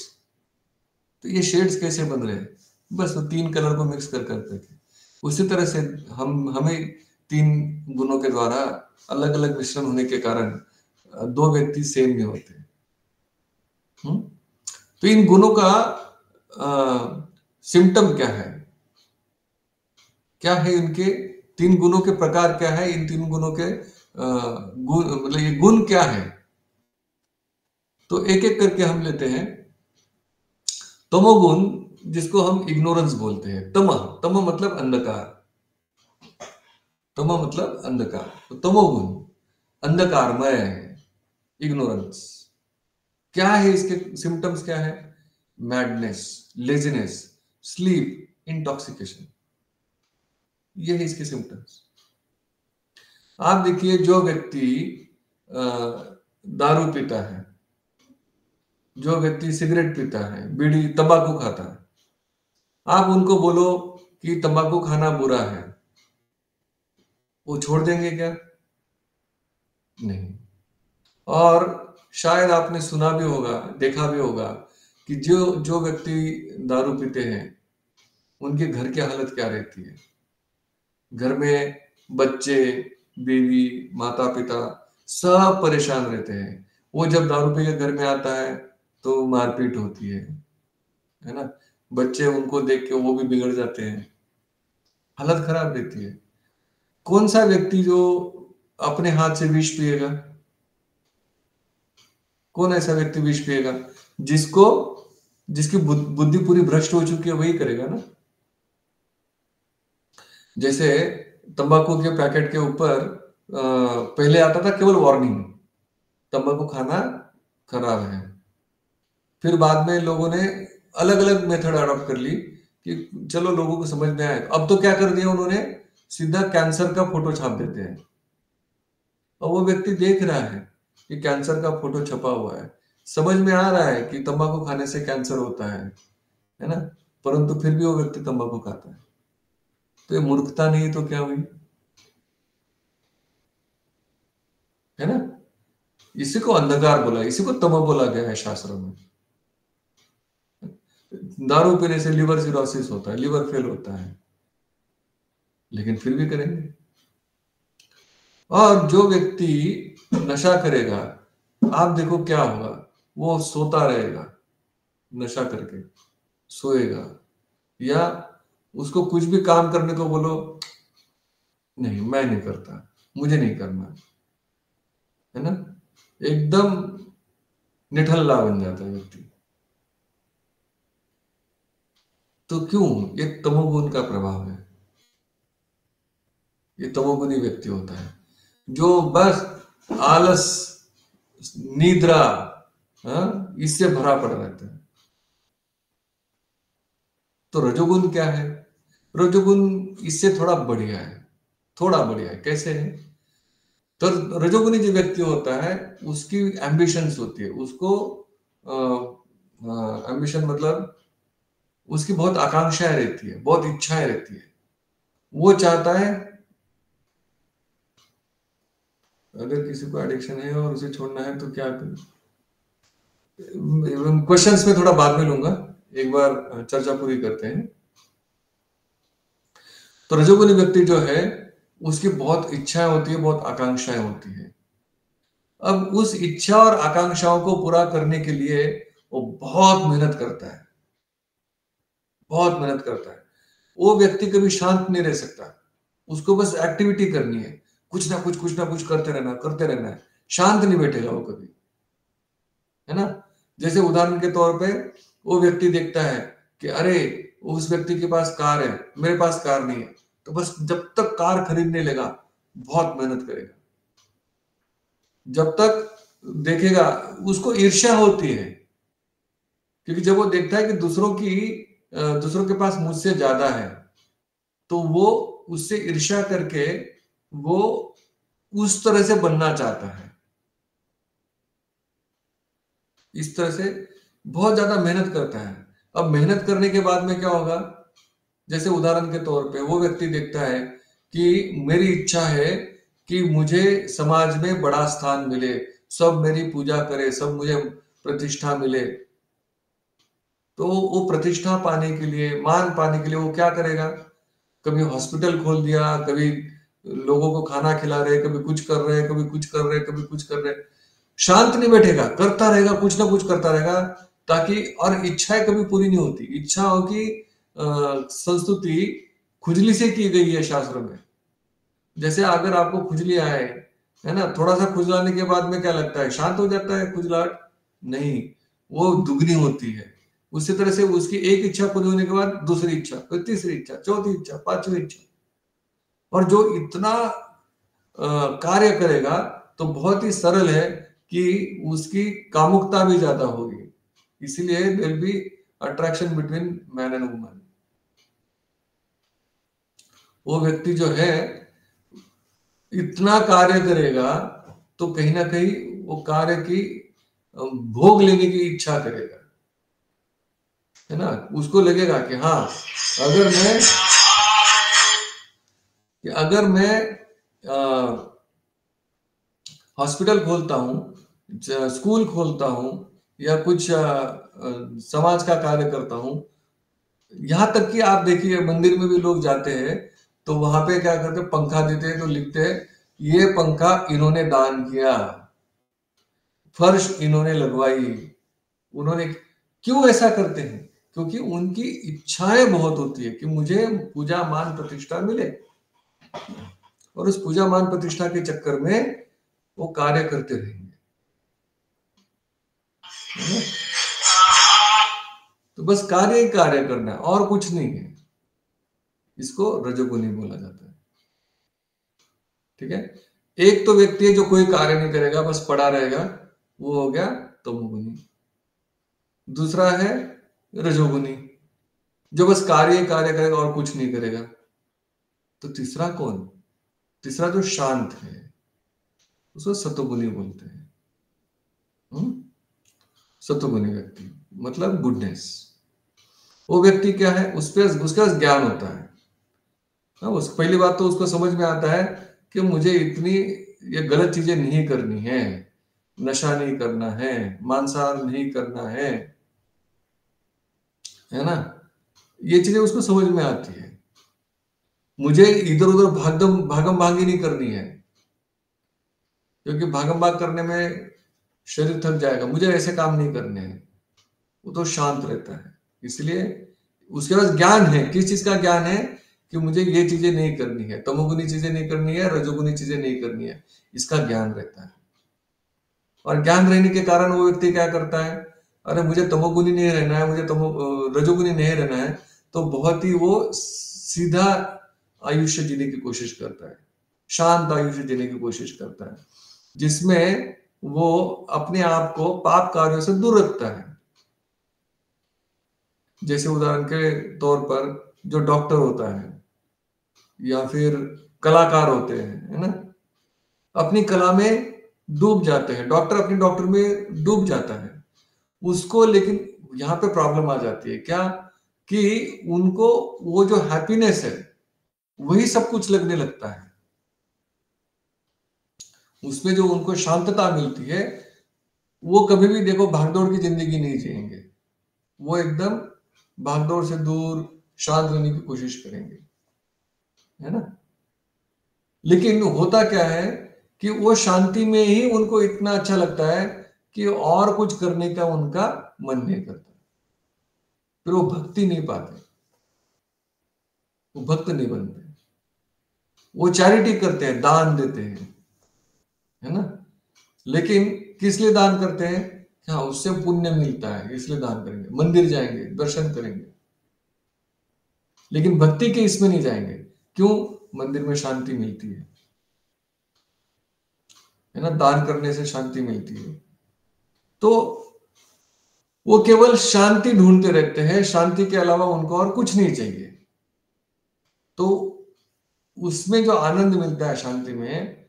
तो ये शेड्स कैसे बन रहे हैं? बस वो 3 कलर को मिक्स कर करके। उसी तरह से हमें 3 गुणों के द्वारा अलग अलग मिश्रण होने के कारण 2 व्यक्ति सेम नहीं होते। तो इन गुणों का सिम्टम क्या है? क्या है इनके 3 गुणों के प्रकार क्या है? इन 3 गुणों के गुण, मतलब ये गुण क्या है? तो एक एक करके हम लेते हैं। तमोगुण, जिसको हम इग्नोरेंस बोलते हैं। तम मतलब अंधकार, तम मतलब अंधकार। तो तमोगुण अंधकारमय है, इग्नोरेंस। क्या है इसके सिम्टम्स? क्या है? मैडनेस, लेजीनेस, स्लीप, इंटॉक्सिकेशन, ये है इसके सिम्टम्स। आप देखिए, जो व्यक्ति दारू पीता है, जो व्यक्ति सिगरेट पीता है, बीड़ी, तंबाकू खाता है, आप उनको बोलो कि तंबाकू खाना बुरा है, वो छोड़ देंगे क्या? नहीं। और शायद आपने सुना भी होगा, देखा भी होगा कि जो जो व्यक्ति दारू पीते हैं, उनके घर की हालत क्या रहती है। घर में बच्चे, बीवी, माता पिता सब परेशान रहते हैं। वो जब दारू पी के घर में आता है तो मारपीट होती है ना। बच्चे उनको देख के वो भी बिगड़ जाते हैं, हालत खराब रहती है। कौन सा व्यक्ति जो अपने हाथ से विष पिएगा? कौन ऐसा व्यक्ति विष पिएगा? जिसको जिसकी बुद्धि पूरी भ्रष्ट हो चुकी है, वही करेगा ना। जैसे तंबाकू के पैकेट के ऊपर पहले आता था केवल वार्निंग, तंबाकू खाना खराब है। फिर बाद में लोगों ने अलग अलग मेथड अडॉप्ट कर ली कि चलो लोगों को समझ में आए। अब तो क्या कर दिया उन्होंने, सीधा कैंसर का फोटो छाप देते हैं, और वो व्यक्ति देख रहा है कि कैंसर का फोटो छपा हुआ है, समझ में आ रहा है कि तंबाकू खाने से कैंसर होता है ना, परंतु फिर भी वो व्यक्ति तंबाकू खाता है। तो ये मूर्खता नहीं तो क्या हुई, है ना। इसी को अंधकार बोला, इसी को तमो बोला गया है शास्त्रों में। दारू पीने से लिवर सिरोसिस होता है, लिवर फेल होता है, लेकिन फिर भी करेंगे। और जो व्यक्ति नशा करेगा, आप देखो क्या होगा, वो सोता रहेगा, नशा करके सोएगा, या उसको कुछ भी काम करने को बोलो, नहीं मैं नहीं करता, मुझे नहीं करना, है ना, एकदम निठल्ला बन जाता है व्यक्ति। तो क्यों, ये तमोगुण का प्रभाव है। ये तमोगुणी व्यक्ति होता है जो बस आलस, निद्रा, इससे भरा पड़ा रहता है। तो रजोगुण क्या है, रजोगुण इससे थोड़ा बढ़िया है, थोड़ा बढ़िया है। कैसे है, तो रजोगुणी जो व्यक्ति होता है उसकी एम्बिशंस होती है, उसको एम्बिशन मतलब उसकी बहुत आकांक्षाएं रहती है, बहुत इच्छाएं रहती है। वो चाहता है, अगर किसी को एडिक्शन है और उसे छोड़ना है तो क्या करें, क्वेश्चंस में थोड़ा बाद में लूंगा, एक बार चर्चा पूरी करते हैं। तो रजोगुणी व्यक्ति जो है उसकी बहुत इच्छाएं होती है, बहुत आकांक्षाएं होती है। अब उस इच्छा और आकांक्षाओं को पूरा करने के लिए वो बहुत मेहनत करता है, बहुत मेहनत करता है। वो व्यक्ति कभी शांत नहीं रह सकता, उसको बस एक्टिविटी करनी है, कुछ ना कुछ करते रहना है, शांत नहीं बैठेगा वो कभी, है ना। जैसे उदाहरण के तौर पे वो व्यक्ति देखता है कि अरे उस व्यक्ति के पास कार है, मेरे पास कार नहीं है, तो बस जब तक कार खरीदने लगा बहुत मेहनत करेगा, जब तक देखेगा। उसको ईर्ष्या होती है, क्योंकि जब वो देखता है कि दूसरों के पास मुझसे ज्यादा है, तो वो उससे ईर्ष्या करके वो उस तरह से बनना चाहता है। इस तरह से बहुत ज्यादा मेहनत करता है। अब मेहनत करने के बाद में क्या होगा, जैसे उदाहरण के तौर पे वो व्यक्ति देखता है कि मेरी इच्छा है कि मुझे समाज में बड़ा स्थान मिले, सब मेरी पूजा करे, सब मुझे प्रतिष्ठा मिले। तो वो प्रतिष्ठा पाने के लिए, मान पाने के लिए वो क्या करेगा, कभी हॉस्पिटल खोल दिया, कभी लोगों को खाना खिला रहे, कभी कुछ कर रहे, कभी कुछ कर रहे, कभी कुछ कर रहे। शांत नहीं बैठेगा, करता रहेगा, कुछ ना कुछ करता रहेगा, ताकि, और इच्छाएं कभी पूरी नहीं होती। इच्छाओं की संस्तुति खुजली से की गई है शास्त्र में। जैसे अगर आपको खुजली आए, है ना, थोड़ा सा खुजलाने के बाद में क्या लगता है, शांत हो जाता है खुजलाहट? नहीं, वो दुगनी होती है। उसी तरह से उसकी एक इच्छा पूरी होने के बाद दूसरी इच्छा, फिर तीसरी इच्छा, चौथी इच्छा, पांचवी इच्छा। और जो इतना कार्य करेगा तो बहुत ही सरल है कि उसकी कामुकता भी ज्यादा होगी। इसलिए there be attraction between man and woman. वो व्यक्ति जो है इतना कार्य करेगा तो कहीं ना कहीं वो कार्य की भोग लेने की इच्छा करेगा, है ना। उसको लगेगा कि हाँ, अगर मैं हॉस्पिटल खोलता हूँ, स्कूल खोलता हूँ, या कुछ समाज का कार्य करता हूँ, यहां तक कि आप देखिए मंदिर में भी लोग जाते हैं तो वहां पे क्या करते हैं, पंखा देते हैं तो लिखते हैं ये पंखा इन्होंने दान किया, फर्श इन्होंने लगवाई, उन्होंने। क्यों ऐसा करते हैं, क्योंकि उनकी इच्छाएं बहुत होती है कि मुझे पूजा मान प्रतिष्ठा मिले, और उस पूजा मान प्रतिष्ठा के चक्कर में वो कार्य करते रहेंगे, है ना? तो बस कार्य ही कार्य करना है और कुछ नहीं है। इसको रजोगुणी बोला जाता है। ठीक है। एक तो व्यक्ति है जो कोई कार्य नहीं करेगा, बस पड़ा रहेगा, वो हो गया तमोगुनी। दूसरा है रजोगुनी, जो बस कार्य कार्य करेगा और कुछ नहीं करेगा। तो तीसरा कौन? तीसरा जो शांत है उसको सतोगुनी बोलते हैं। सतोगुनी व्यक्ति मतलब गुडनेस। वो व्यक्ति क्या है, उसके पास ज्ञान होता है। हाँ, उस पहली बात तो उसको समझ में आता है कि मुझे इतनी ये गलत चीजें नहीं करनी है, नशा नहीं करना है, मांसाहार नहीं करना है ना। ये चीजें उसको समझ में आती है। मुझे इधर उधर भागम भागी नहीं करनी है, क्योंकि भागम भाग करने में शरीर थक जाएगा। मुझे ऐसे काम नहीं करने हैं। वो तो शांत रहता है, इसलिए उसके पास ज्ञान है। किस चीज का ज्ञान है? कि मुझे ये चीजें नहीं करनी है, तमोगुनी चीजें नहीं करनी है, रजोगुनी चीजें नहीं करनी है, इसका ज्ञान रहता है। और ज्ञान रहने के कारण वो व्यक्ति क्या करता है, अरे मुझे तमोगुनी नहीं रहना है, मुझे रजोगुनी नहीं रहना है, तो बहुत ही वो सीधा आयुष्य जीने की कोशिश करता है, शांत आयुष्य जीने की कोशिश करता है, जिसमें वो अपने आप को पाप कार्यों से दूर रखता है। जैसे उदाहरण के तौर पर जो डॉक्टर होता है या फिर कलाकार होते हैं, है ना, अपनी कला में डूब जाते हैं। डॉक्टर अपनी डॉक्टर में डूब जाता है उसको, लेकिन यहाँ पे प्रॉब्लम आ जाती है क्या, कि उनको वो जो हैप्पीनेस है वही सब कुछ लगने लगता है। उसमें जो उनको शांतता मिलती है, वो कभी भी देखो भागदौड़ की जिंदगी नहीं जिएंगे। वो एकदम भागदौड़ से दूर शांत रहने की कोशिश करेंगे, है ना। लेकिन होता क्या है कि वो शांति में ही उनको इतना अच्छा लगता है कि और कुछ करने का उनका मन नहीं करता। फिर वो भक्ति नहीं पाते, वो भक्त नहीं बनते। वो चैरिटी करते हैं, दान देते हैं, है ना। लेकिन किस लिए दान करते हैं? हाँ, उससे पुण्य मिलता है इसलिए दान करेंगे, मंदिर जाएंगे, दर्शन करेंगे, लेकिन भक्ति के इसमें नहीं जाएंगे। क्यों? मंदिर में शांति मिलती है ना, दान करने से शांति मिलती है। तो वो केवल शांति ढूंढते रहते हैं, शांति के अलावा उनको और कुछ नहीं चाहिए। तो उसमें जो आनंद मिलता है शांति में,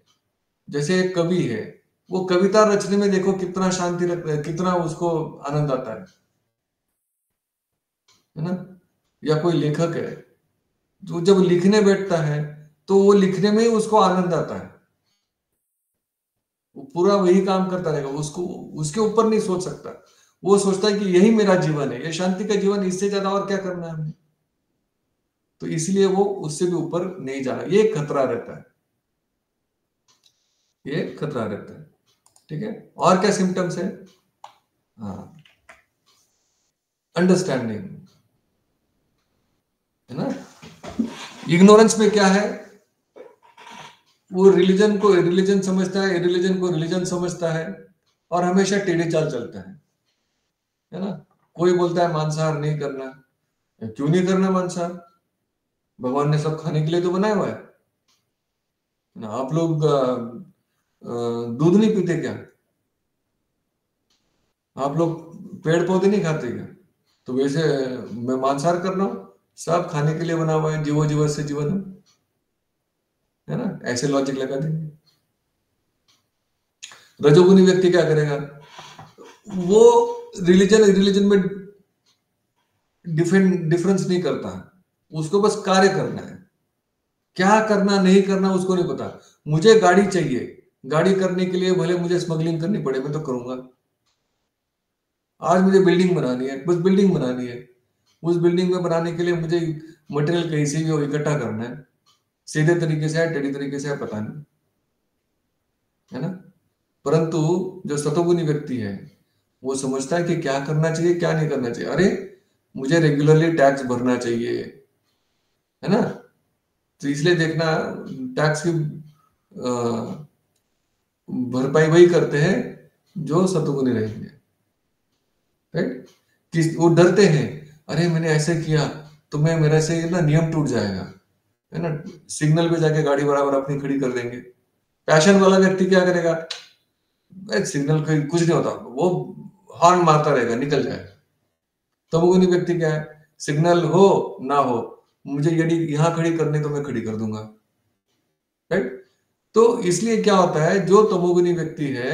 जैसे एक कवि है, वो कविता रचने में देखो कितना शांति रखता है, कितना उसको आनंद आता है ना। या कोई लेखक है जो जब लिखने बैठता है तो वो लिखने में ही उसको आनंद आता है। वो पूरा वही काम करता रहेगा, उसको उसके ऊपर नहीं सोच सकता। वो सोचता है कि यही मेरा जीवन है, ये शांति का जीवन, इससे ज्यादा और क्या करना है हमें। तो इसलिए वो उससे भी ऊपर नहीं जाना, ये खतरा रहता है, ये खतरा रहता है। ठीक है। और क्या सिम्टम्स है? हाँ, अंडरस्टैंडिंग, है ना। इग्नोरेंस में क्या है, वो रिलीजन को रिलीजन समझता है, रिलीजन को रिलीजन समझता है, और हमेशा टेढ़ी चाल चलता है ना। कोई बोलता है मांसाहार नहीं करना, क्यों नहीं करना मांसाहार? भगवान ने सब खाने के लिए तो बनाया हुआ है ना। आप लोग दूध नहीं पीते क्या? आप लोग पेड़ पौधे नहीं खाते क्या? तो वैसे मैं मांसाहार कर रहा हूँ, सब खाने के लिए बना हुआ है, जीवो जीवन से जीवन है ना। ऐसे लॉजिक लगा देंगे। रजोगुनी व्यक्ति क्या करेगा, वो रिलीजन रिलीजन में डिफरेंस नहीं करता, उसको बस कार्य करना है। क्या करना नहीं करना उसको नहीं पता। मुझे गाड़ी चाहिए, गाड़ी करने के लिए भले मुझे स्मगलिंग करनी पड़े, मैं तो करूंगा। आज मुझे बिल्डिंग बनानी है, बस बिल्डिंग बनानी है। उस बिल्डिंग में बनाने के लिए मुझे मटेरियल कहीं से भी हो इकट्ठा करना है, सीधे तरीके से है टेढ़ी तरीके से है पता नहीं, है ना। परंतु जो सतोगुनी व्यक्ति है वो समझता है कि क्या करना चाहिए क्या नहीं करना चाहिए। अरे मुझे रेगुलरली टैक्स भरना चाहिए, है ना। तो इसलिए देखना, टैक्स की भरपाई वही करते हैं जो सतोगुनी रहेंगे, राइट। कि वो डरते हैं, अरे मैंने ऐसे किया तो मेरे से ना नियम टूट जाएगा, है ना। सिग्नल पे जाके गाड़ी बराबर अपनी खड़ी कर देंगे, पैशन वाला व्यक्ति क्या करेगा, सिग्नल कुछ नहीं होता, वो हॉर्न मारता रहेगा, निकल जाएगा। तमोगुनी व्यक्ति क्या है, सिग्नल हो ना हो, मुझे यदि यहां खड़ी करनी तो मैं खड़ी कर दूंगा, राइट। तो इसलिए क्या होता है, जो तमोगुनी व्यक्ति है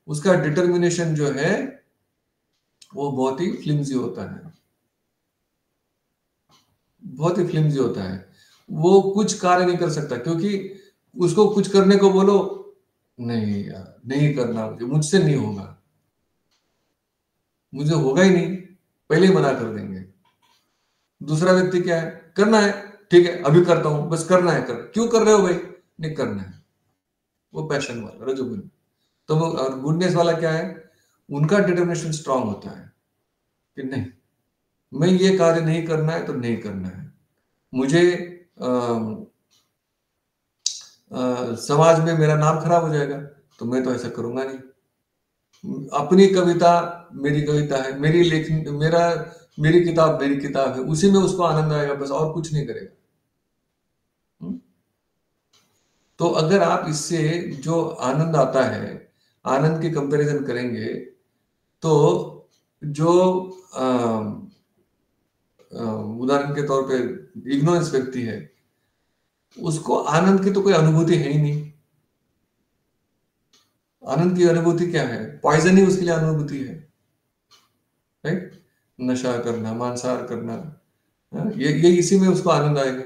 उसका डिटर्मिनेशन जो है वो बहुत ही फ्लिम्जी होता है, बहुत ही फ्लिम्जी होता है। वो कुछ कार्य नहीं कर सकता, क्योंकि उसको कुछ करने को बोलो, नहीं यार नहीं करना, मुझसे नहीं होगा, मुझे होगा ही नहीं, पहले ही मना कर देंगे। दूसरा व्यक्ति क्या है, करना है, ठीक है अभी करता हूं, बस करना है, कर क्यों कर रहे हो भाई, नहीं करना है, वो पैशन वाला रजोगुनी। तो वो और गुडनेस वाला क्या है, उनका डिटर्मिनेशन स्ट्रांग होता है कि नहीं, मैं ये कार्य नहीं करना है तो नहीं करना है, मुझे समाज में मेरा नाम खराब हो जाएगा तो मैं तो ऐसा करूंगा नहीं। अपनी कविता मेरी कविता है, मेरी लेखन मेरा, मेरी किताब मेरी किताब है, उसी में उसको आनंद आएगा, बस और कुछ नहीं करेगा। हम्म? तो अगर आप इससे जो आनंद आता है, आनंद की कंपैरिजन करेंगे, तो जो उदाहरण के तौर पे इग्नोरेंस व्यक्ति है, उसको आनंद की तो कोई अनुभूति है ही नहीं। आनंद की अनुभूति क्या है, पॉइजन ही उसके लिए अनुभूति है, राइट। नशा करना, मांसाहार करना, ये इसी में उसको आनंद आएगा।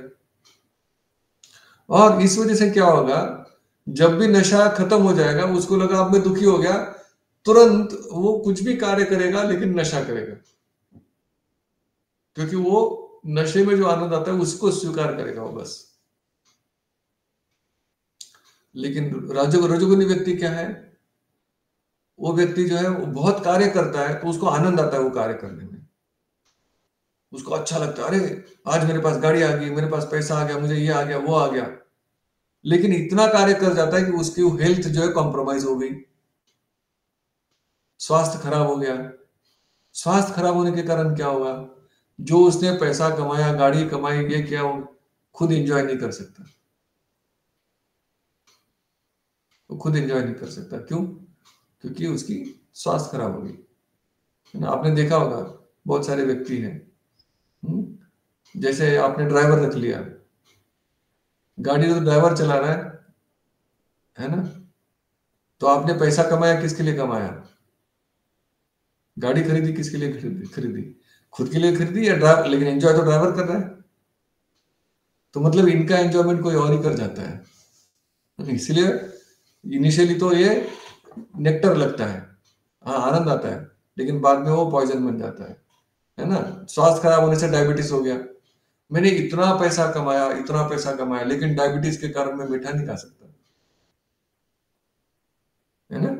और इस वजह से क्या होगा, जब भी नशा खत्म हो जाएगा, उसको लगा अब मैं दुखी हो गया, तुरंत वो कुछ भी कार्य करेगा लेकिन नशा करेगा, क्योंकि वो नशे में जो आनंद आता है उसको स्वीकार करेगा वो बस। लेकिन रजोगुनी व्यक्ति क्या है, वो व्यक्ति जो है वो बहुत कार्य करता है तो उसको आनंद आता है वो कार्य करने में, उसको अच्छा लगता है, अरे आज मेरे पास गाड़ी आ गई, मेरे पास पैसा आ गया, मुझे ये आ गया वो आ गया। लेकिन इतना कार्य कर जाता है कि उसकी हेल्थ जो है कॉम्प्रोमाइज हो गई, स्वास्थ्य खराब हो गया। स्वास्थ्य खराब होने के कारण क्या होगा, जो उसने पैसा कमाया, गाड़ी कमाई, ये क्या, वो खुद एंजॉय नहीं कर सकता, वो खुद एंजॉय नहीं कर सकता। क्यों, क्योंकि उसकी स्वास्थ्य खराब हो गई, है ना। आपने देखा होगा बहुत सारे व्यक्ति हैं, जैसे आपने ड्राइवर रख लिया, गाड़ी तो ड्राइवर चला रहा है ना, तो आपने पैसा कमाया किसके लिए कमाया, गाड़ी खरीदी किसके लिए खरीदी, खुद के लिए खरीदी या ड्राइवर, लेकिन एंजॉय तो ड्राइवर कर रहा है। तो मतलब इनका एंजॉयमेंट कोई और ही कर जाता है, इसलिए इनिशियली तो ये नेक्टर लगता है, हाँ आनंद आता है, लेकिन बाद में वो पॉइजन बन जाता है ना। स्वास्थ्य खराब होने से डायबिटीज हो गया, मैंने इतना पैसा कमाया, इतना पैसा कमाया, लेकिन डायबिटीज के कारण मैं मीठा नहीं खा सकता, है ना।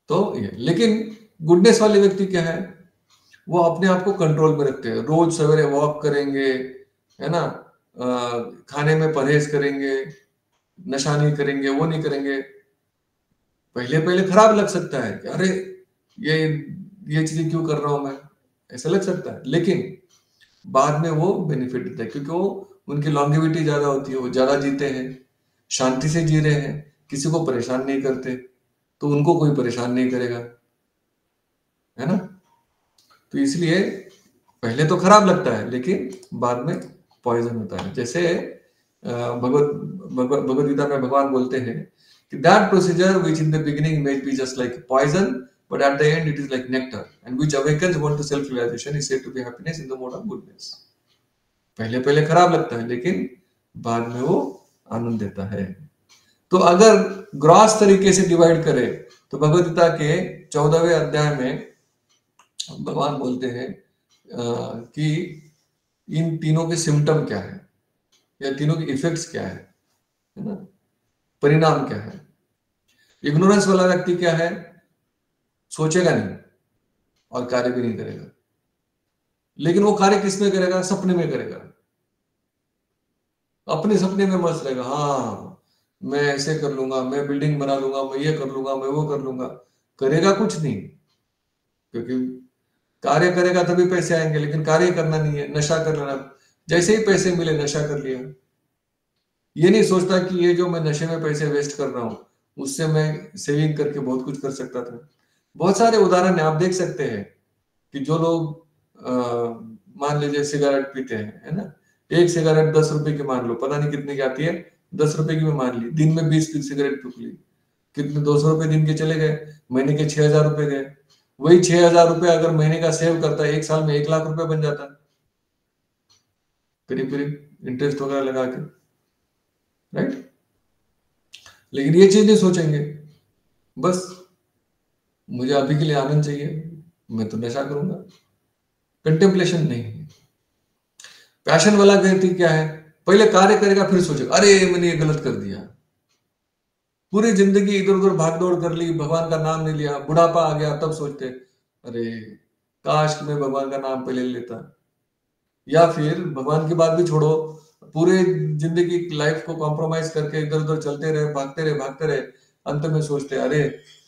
तो ये, लेकिन गुडनेस वाले व्यक्ति क्या है, वो अपने आप को कंट्रोल में रखते हैं, रोज सवेरे वॉक करेंगे, है ना, खाने में परहेज करेंगे, नशा नहीं करेंगे, वो नहीं करेंगे। पहले पहले खराब लग सकता है कि अरे ये ये चीजें क्यों कर रहा हूं मैं, ऐसा लग सकता है, लेकिन बाद में वो बेनिफिट देता है, क्योंकि वो उनकी लॉन्गेविटी ज्यादा होती है, वो ज्यादा जीते हैं, शांति से जी रहे हैं, किसी को परेशान नहीं करते, तो उनको कोई परेशान नहीं करेगा, है ना। तो इसलिए पहले तो खराब लगता है, लेकिन बाद में पॉइजन होता है। जैसे भगवत गीता में भगवान बोलते हैं कि that procedure which in the beginning may be just like poison, but at the end it is like nectar, and which awakens one to self realization is said to be happiness in the mode of goodness। पहले पहले खराब लगता है, लेकिन बाद में वो आनंद देता है। तो अगर ग्रॉस तरीके से डिवाइड करें, तो भगवत गीता के 14वें अध्याय में भगवान बोलते हैं कि इन तीनों के सिम्टम क्या है, या तीनों के इफेक्ट्स क्या है ना, परिणाम क्या है। इग्नोरेंस वाला व्यक्ति क्या है, सोचेगा नहीं और कार्य भी नहीं करेगा, लेकिन वो कार्य किस में करेगा, सपने में करेगा, अपने सपने में मस्त रहेगा, हाँ मैं ऐसे कर लूंगा, मैं बिल्डिंग बना लूंगा, मैं ये कर लूंगा, मैं वो कर लूंगा, करेगा कुछ नहीं, क्योंकि कार्य करेगा तभी पैसे आएंगे, लेकिन कार्य करना नहीं है, नशा कर लेना, जैसे ही पैसे मिले नशा कर लिया, ये नहीं सोचता कि ये जो मैं नशे में पैसे वेस्ट कर रहा हूँ, उससे मैं सेविंग करके बहुत कुछ कर सकता था। बहुत सारे उदाहरण है, आप देख सकते हैं कि जो लोग मान लीजिए सिगरेट पीते हैं, है ना, एक सिगरेट 10 रुपए की मान लो, पता नहीं कितने की आती है, 10 रुपए की भी मान ली, दिन में 20 सिगरेट फूक ली, कितने 200 रुपए दिन के चले गए, महीने के 6,000 रुपए गए। वही 6,000 रुपए अगर महीने का सेव करता है, एक साल में 1 लाख रुपए बन जाता है, करीब करीब इंटरेस्ट वगैरह लगा के, राइट। लेकिन ये चीज नहीं सोचेंगे, बस मुझे अभी के लिए आनंद चाहिए, मैं तो नशा करूंगा। कंटेम्पलेशन नहीं है। पैशन वाला व्यक्ति क्या है, पहले कार्य करेगा फिर सोचेगा अरे मैंने ये गलत कर दिया, पूरी जिंदगी इधर उधर भाग दौड़ कर ली, भगवान का नाम नहीं लिया, बुढ़ापा आ गया तब सोचते अरे काश मैं भगवान का नाम पहले लेता। या फिर भगवान की बात भी छोड़ो, पूरे जिंदगी लाइफ को कॉम्प्रोमाइज करके इधर उधर चलते रहे, भागते रहे भागते रहे, अंत में सोचते अरे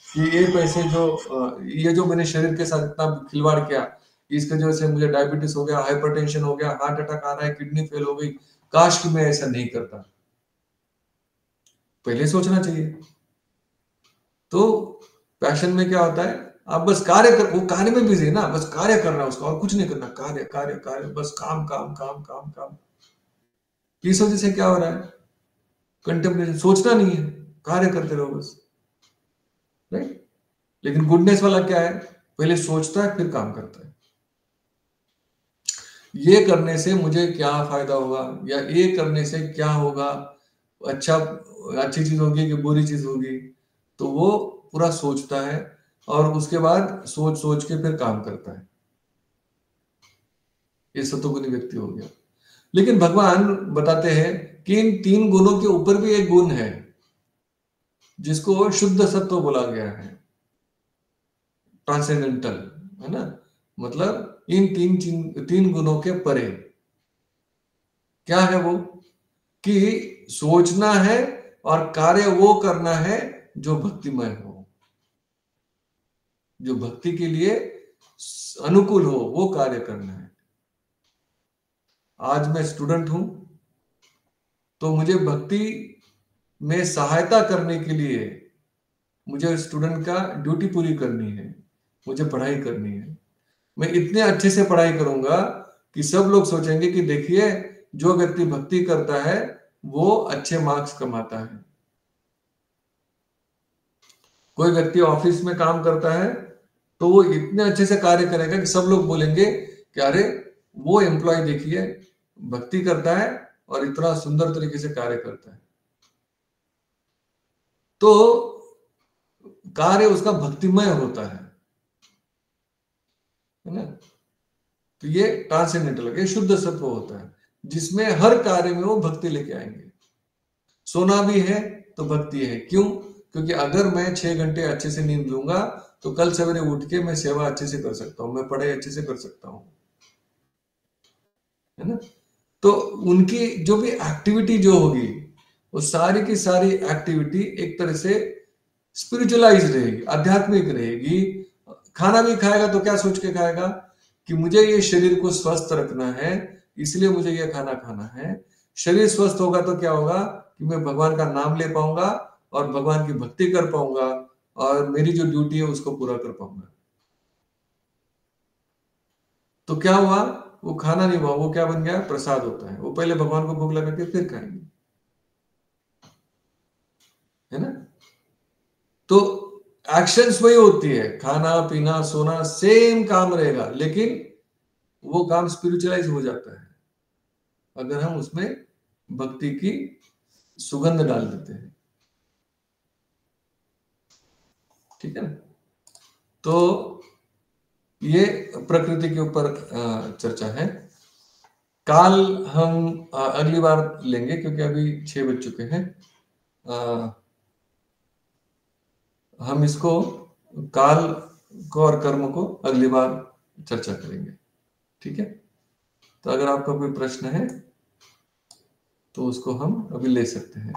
कि ये पैसे जो ये जो मैंने शरीर के साथ इतना खिलवाड़ किया, इसके वजह से मुझे डायबिटीज हो गया, हाइपरटेंशन हो गया, हार्ट अटैक आ रहा है, किडनी फेल हो गई, काश कि मैं ऐसा नहीं करता। पहले सोचना चाहिए। तो पैशन में क्या होता है, आप बस कार्य कर, वो कार्य में बिजी है ना, बस कार्य करना है उसका, और कुछ नहीं करना, कार्य कार्य कार्य, बस काम काम काम काम काम। इस वजह से क्या हो रहा है, कंटेम्पलेशन, सोचना नहीं है, कार्य करते रहो बस, राइट। लेकिन गुडनेस वाला क्या है, पहले सोचता है फिर काम करता है, ये करने से मुझे क्या फायदा होगा, या ये करने से क्या होगा, अच्छा अच्छी चीज होगी कि बुरी चीज होगी, तो वो पूरा सोचता है, और उसके बाद सोच सोच के फिर काम करता है। ये सतोगुणी व्यक्ति हो गया। लेकिन भगवान बताते हैं कि इन 3 गुणों के ऊपर भी एक गुण है जिसको शुद्ध सत्व बोला गया है, ट्रांसेंडेंटल, है ना, मतलब इन 3 गुणों के परे। क्या है वो, कि सोचना है और कार्य वो करना है जो भक्तिमय हो, जो भक्ति के लिए अनुकूल हो, वो कार्य करना है। आज मैं स्टूडेंट हूं, तो मुझे भक्ति में सहायता करने के लिए मुझे स्टूडेंट का ड्यूटी पूरी करनी है, मुझे पढ़ाई करनी है। मैं इतने अच्छे से पढ़ाई करूंगा कि सब लोग सोचेंगे कि देखिए जो व्यक्ति भक्ति करता है वो अच्छे मार्क्स कमाता है। कोई व्यक्ति ऑफिस में काम करता है तो वो इतने अच्छे से कार्य करेगा कि सब लोग बोलेंगे कि अरे वो एम्प्लॉय देखिए भक्ति करता है और इतना सुंदर तरीके से कार्य करता है। तो कार्य उसका भक्तिमय होता है ना। तो ये ट्रांसेंडेंटल, ये शुद्ध सत्व होता है जिसमें हर कार्य में वो भक्ति लेके आएंगे। सोना भी है तो भक्ति है, क्यों, क्योंकि अगर मैं 6 घंटे अच्छे से नींद लूंगा तो कल सवेरे उठ के मैं सेवा अच्छे से कर सकता हूँ, मैं पढ़ाई अच्छे से कर सकता हूँ, है ना। तो उनकी जो भी एक्टिविटी जो होगी वो सारी की सारी एक्टिविटी एक तरह से स्पिरिचुअलाइज रहेगी, आध्यात्मिक रहेगी। खाना भी खाएगा तो क्या सोच के खाएगा कि मुझे ये शरीर को स्वस्थ रखना है, इसलिए मुझे ये खाना खाना है। शरीर स्वस्थ होगा तो क्या होगा कि मैं भगवान का नाम ले पाऊंगा और भगवान की भक्ति कर पाऊंगा और मेरी जो ड्यूटी है उसको पूरा कर पाऊंगा। तो क्या हुआ, वो खाना नहीं हुआ, वो क्या बन गया, प्रसाद होता है। वो पहले भगवान को भोग लगा के फिर खाएंगे, है ना। तो एक्शंस वही होती है, खाना पीना सोना सेम काम रहेगा, लेकिन वो काम स्पिरिचुअलाइज हो जाता है अगर हम उसमें भक्ति की सुगंध डाल देते हैं, ठीक है ना। तो ये प्रकृति के ऊपर चर्चा है। काल हम अगली बार लेंगे क्योंकि अभी 6 बज चुके हैं। हम इसको काल को और कर्म को अगली बार चर्चा करेंगे, ठीक है। तो अगर आपका कोई प्रश्न है तो उसको हम अभी ले सकते हैं।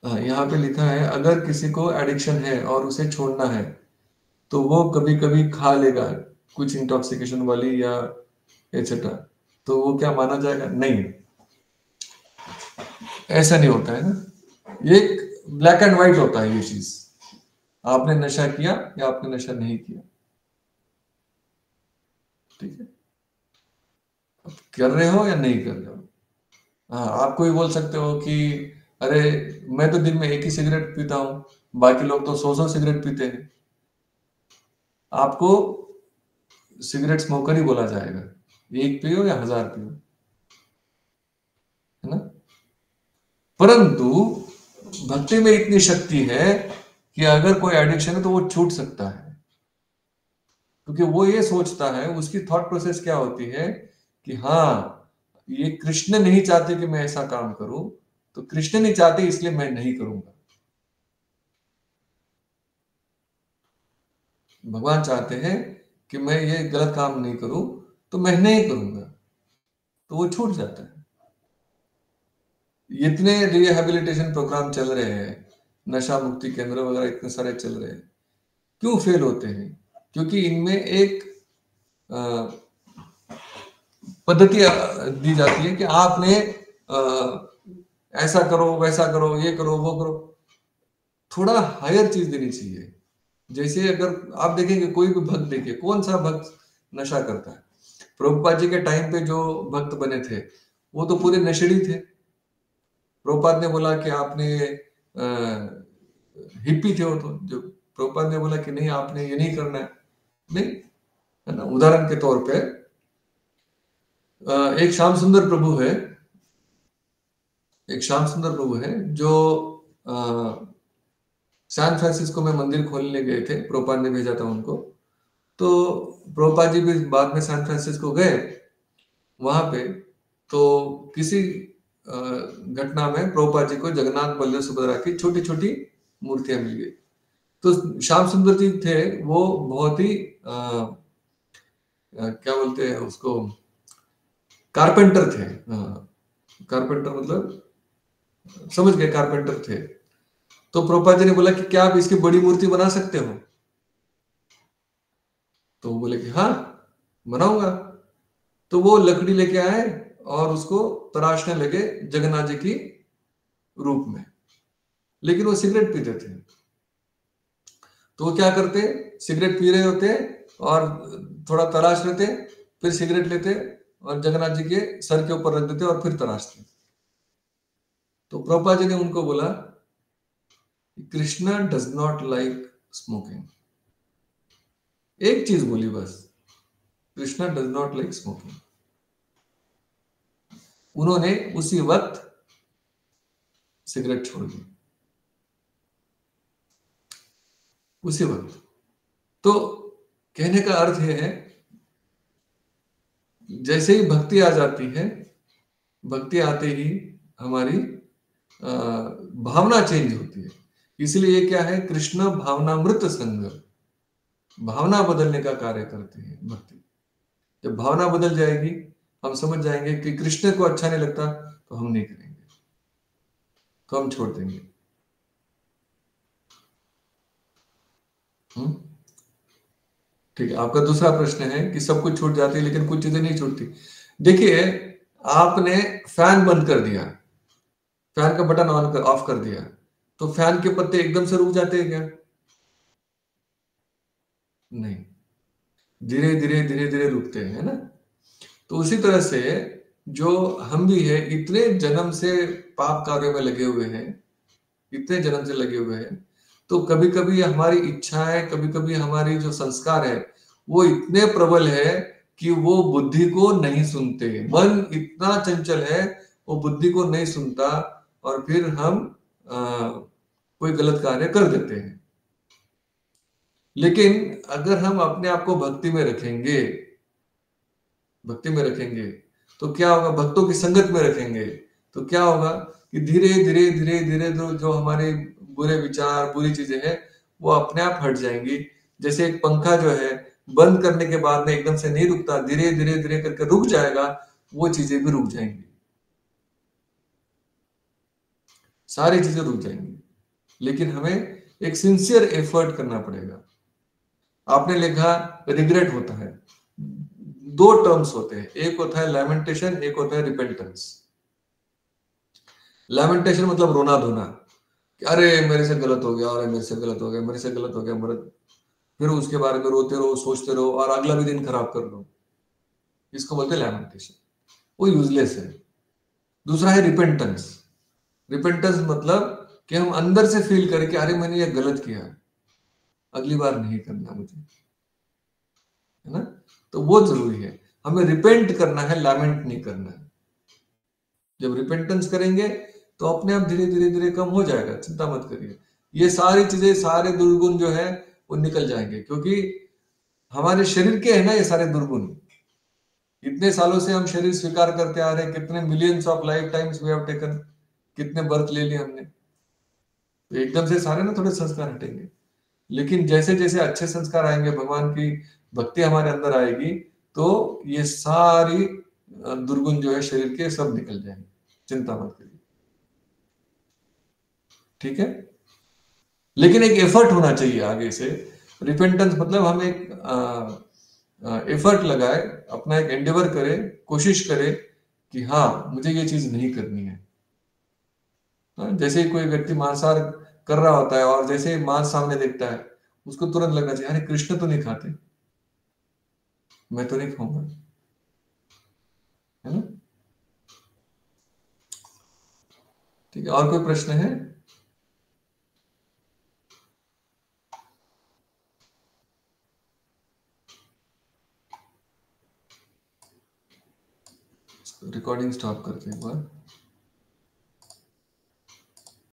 यहाँ पे लिखा है अगर किसी को एडिक्शन है और उसे छोड़ना है तो वो कभी कभी खा लेगा कुछ इंटॉक्सिकेशन वाली या एटसेट्रा, तो वो क्या माना जाएगा, नहीं। ऐसा नहीं होता है ना, ये ब्लैक एंड व्हाइट होता है ये चीज, आपने नशा किया या आपने नशा नहीं किया। ठीक है, कर रहे हो या नहीं कर रहे हो। हाँ, आप कोई बोल सकते हो कि अरे मैं तो दिन में एक ही सिगरेट पीता हूँ, बाकी लोग तो 100 सिगरेट पीते हैं। आपको सिगरेट स्मोकर ही बोला जाएगा, एक पियो या 1000 पियो, है ना। परंतु भक्ति में इतनी शक्ति है कि अगर कोई एडिक्शन है तो वो छूट सकता है, क्योंकि वो ये सोचता है, उसकी थॉट प्रोसेस क्या होती है कि हाँ, ये कृष्ण नहीं चाहते कि मैं ऐसा काम करूं, तो कृष्ण नहीं चाहते इसलिए मैं नहीं करूंगा। भगवान चाहते हैं कि मैं ये गलत काम नहीं करूं, तो मैं नहीं करूंगा, तो वो छूट जाता है। इतने रिहेबिलिटेशन प्रोग्राम चल रहे हैं, नशा मुक्ति केंद्र वगैरह इतने सारे चल रहे हैं, क्यों फेल होते हैं? क्योंकि इनमें एक अ, पद्धति दी जाती है कि आपने ऐसा करो, वैसा करो, ये करो, वो करो। थोड़ा हायर चीज देनी चाहिए। जैसे अगर आप देखेंगे, कोई भी भक्त देखिए, कौन सा भक्त नशा करता है? प्रभुपाद जी के टाइम पे जो भक्त बने थे, वो तो पूरे नशेड़ी थे। प्रभुपाद ने बोला कि आपने हिप्पी थे वो तो, जो प्रभुपाद ने बोला कि नहीं आपने ये नहीं करना है, नहीं, है ना। उदाहरण के तौर पे एक श्याम सुंदर प्रभु है, एक श्याम सुंदर प्रभु है जो सैन फ्रांसिस्को में मंदिर खोलने गए थे, प्रभुपाद ने भेजा था उनको। तो प्रभुपाद जी भी बाद में सैन फ्रांसिस्को गए, वहां पे तो किसी घटना में प्रभुपाद जी को जगन्नाथ बलदेव सुभद्रा की छोटी छोटी मूर्तियां मिल गई। तो श्याम सुंदर जी थे, वो बहुत ही क्या बोलते हैं उसको, कारपेंटर थे। कारपेंटर मतलब समझ गए, कारपेंटर थे। तो प्रभुपाद जी ने बोला कि क्या आप इसकी बड़ी मूर्ति बना सकते हो? तो वो बोले कि हाँ, बनाऊंगा। तो वो लकड़ी लेके आए और उसको तराशने लगे जगन्नाथ जी की रूप में, लेकिन वो सिगरेट पीते थे। तो वो क्या करते, सिगरेट पी रहे होते और थोड़ा तराश लेते, फिर सिगरेट लेते और जगन्नाथ जी के सर के ऊपर रख देते और फिर तराशते। तो प्रभुपाद जी ने उनको बोला, Krishna does not like smoking. एक चीज बोली बस, Krishna does not like smoking. उन्होंने उसी वक्त सिगरेट छोड़ दी, उसी वक्त। तो कहने का अर्थ यह है, जैसे ही भक्ति आ जाती है, भक्ति आते ही हमारी भावना चेंज होती है। इसलिए ये क्या है, कृष्ण भावनामृत संग, भावना बदलने का कार्य करती है भक्ति। जब भावना बदल जाएगी, हम समझ जाएंगे कि कृष्ण को अच्छा नहीं लगता तो हम नहीं करेंगे, तो हम छोड़ देंगे। ठीक है, आपका दूसरा प्रश्न है कि सब कुछ छूट जाती है लेकिन कुछ चीजें नहीं छूटती। देखिए, आपने फैन बंद कर दिया, फैन का बटन ऑन कर ऑफ कर दिया, तो फैन के पत्ते एकदम से रुक जाते हैं क्या? नहीं, धीरे धीरे धीरे धीरे रुकते हैं, है ना। तो उसी तरह से जो हम भी है, इतने जन्म से पाप कार्यों में लगे हुए हैं, इतने जन्म से लगे हुए हैं, तो कभी कभी हमारी इच्छाएं, कभी कभी हमारी जो संस्कार है, वो इतने प्रबल है कि वो बुद्धि को नहीं सुनते। मन इतना चंचल है, वो बुद्धि को नहीं सुनता, और फिर हम कोई गलत कार्य कर देते हैं। लेकिन अगर हम अपने आप को भक्ति में रखेंगे, भक्ति में रखेंगे, तो क्या होगा, भक्तों की संगत में रखेंगे, तो क्या होगा कि धीरे धीरे धीरे धीरे जो हमारे बुरे विचार, बुरी चीजें हैं, वो अपने आप हट जाएंगी। जैसे एक पंखा जो है, बंद करने के बाद में एकदम से नहीं रुकता, धीरे धीरे धीरे करके रुक जाएगा, वो चीजें भी रुक जाएंगी, सारी चीजें रुक जाएंगी। लेकिन हमें एक सिंसियर एफर्ट करना पड़ेगा। आपने लिखा रिग्रेट होता है, दो टर्म्स होते हैं, एक होता है लैमेंटेशन, एक होता है रिपेंटेंस। लैमेंटेशन मतलब रोना धोना कि अरे मेरे से गलत हो गया, अरे मेरे से गलत हो गया, मेरे से गलत हो गया, मेरे, फिर उसके बारे में रोते रहो, सोचते रहो और अगला भी दिन खराब कर लो। इसको बोलते हैं लैमेंटेशन, वो यूजलेस है। दूसरा है रिपेंटेंस। रिपेंटेंस मतलब कि हम अंदर से फील करें कि अरे मैंने ये गलत किया, अगली बार नहीं करना मुझे, है ना। तो वो जरूरी है, हमें रिपेंट करना है, लैमेंट नहीं करना है। जब रिपेंटेंस करेंगे तो अपने आप धीरे धीरे धीरे कम हो जाएगा, चिंता मत करिए। ये सारी चीजें, सारे दुर्गुण जो है वो निकल जाएंगे, क्योंकि हमारे शरीर के है ना ये सारे दुर्गुण। इतने सालों से हम शरीर स्वीकार करते आ रहे हैं, कितने millions of life times we have taken, कितने बर्थ ले लिए हमने, तो एकदम से सारे ना थोड़े संस्कार हटेंगे। लेकिन जैसे जैसे अच्छे संस्कार आएंगे, भगवान की भक्ति हमारे अंदर आएगी, तो ये सारी दुर्गुण जो है शरीर के सब निकल जाएंगे, चिंता मत करिए, ठीक है। लेकिन एक एफर्ट होना चाहिए आगे से। रिपेंटेंस मतलब हम एक एफर्ट लगाए, अपना एक एंडेवर करे, कोशिश करे कि हाँ मुझे ये चीज नहीं करनी है। हाँ, जैसे ही कोई व्यक्ति मांसाहार कर रहा होता है और जैसे ही मांस सामने देखता है, उसको तुरंत लगना चाहिए अरे कृष्ण तो नहीं खाते, मैं तो नहीं खाऊंगा, है ना। ठीक है, और कोई प्रश्न है? रिकॉर्डिंग स्टॉप करते हैं एक बार।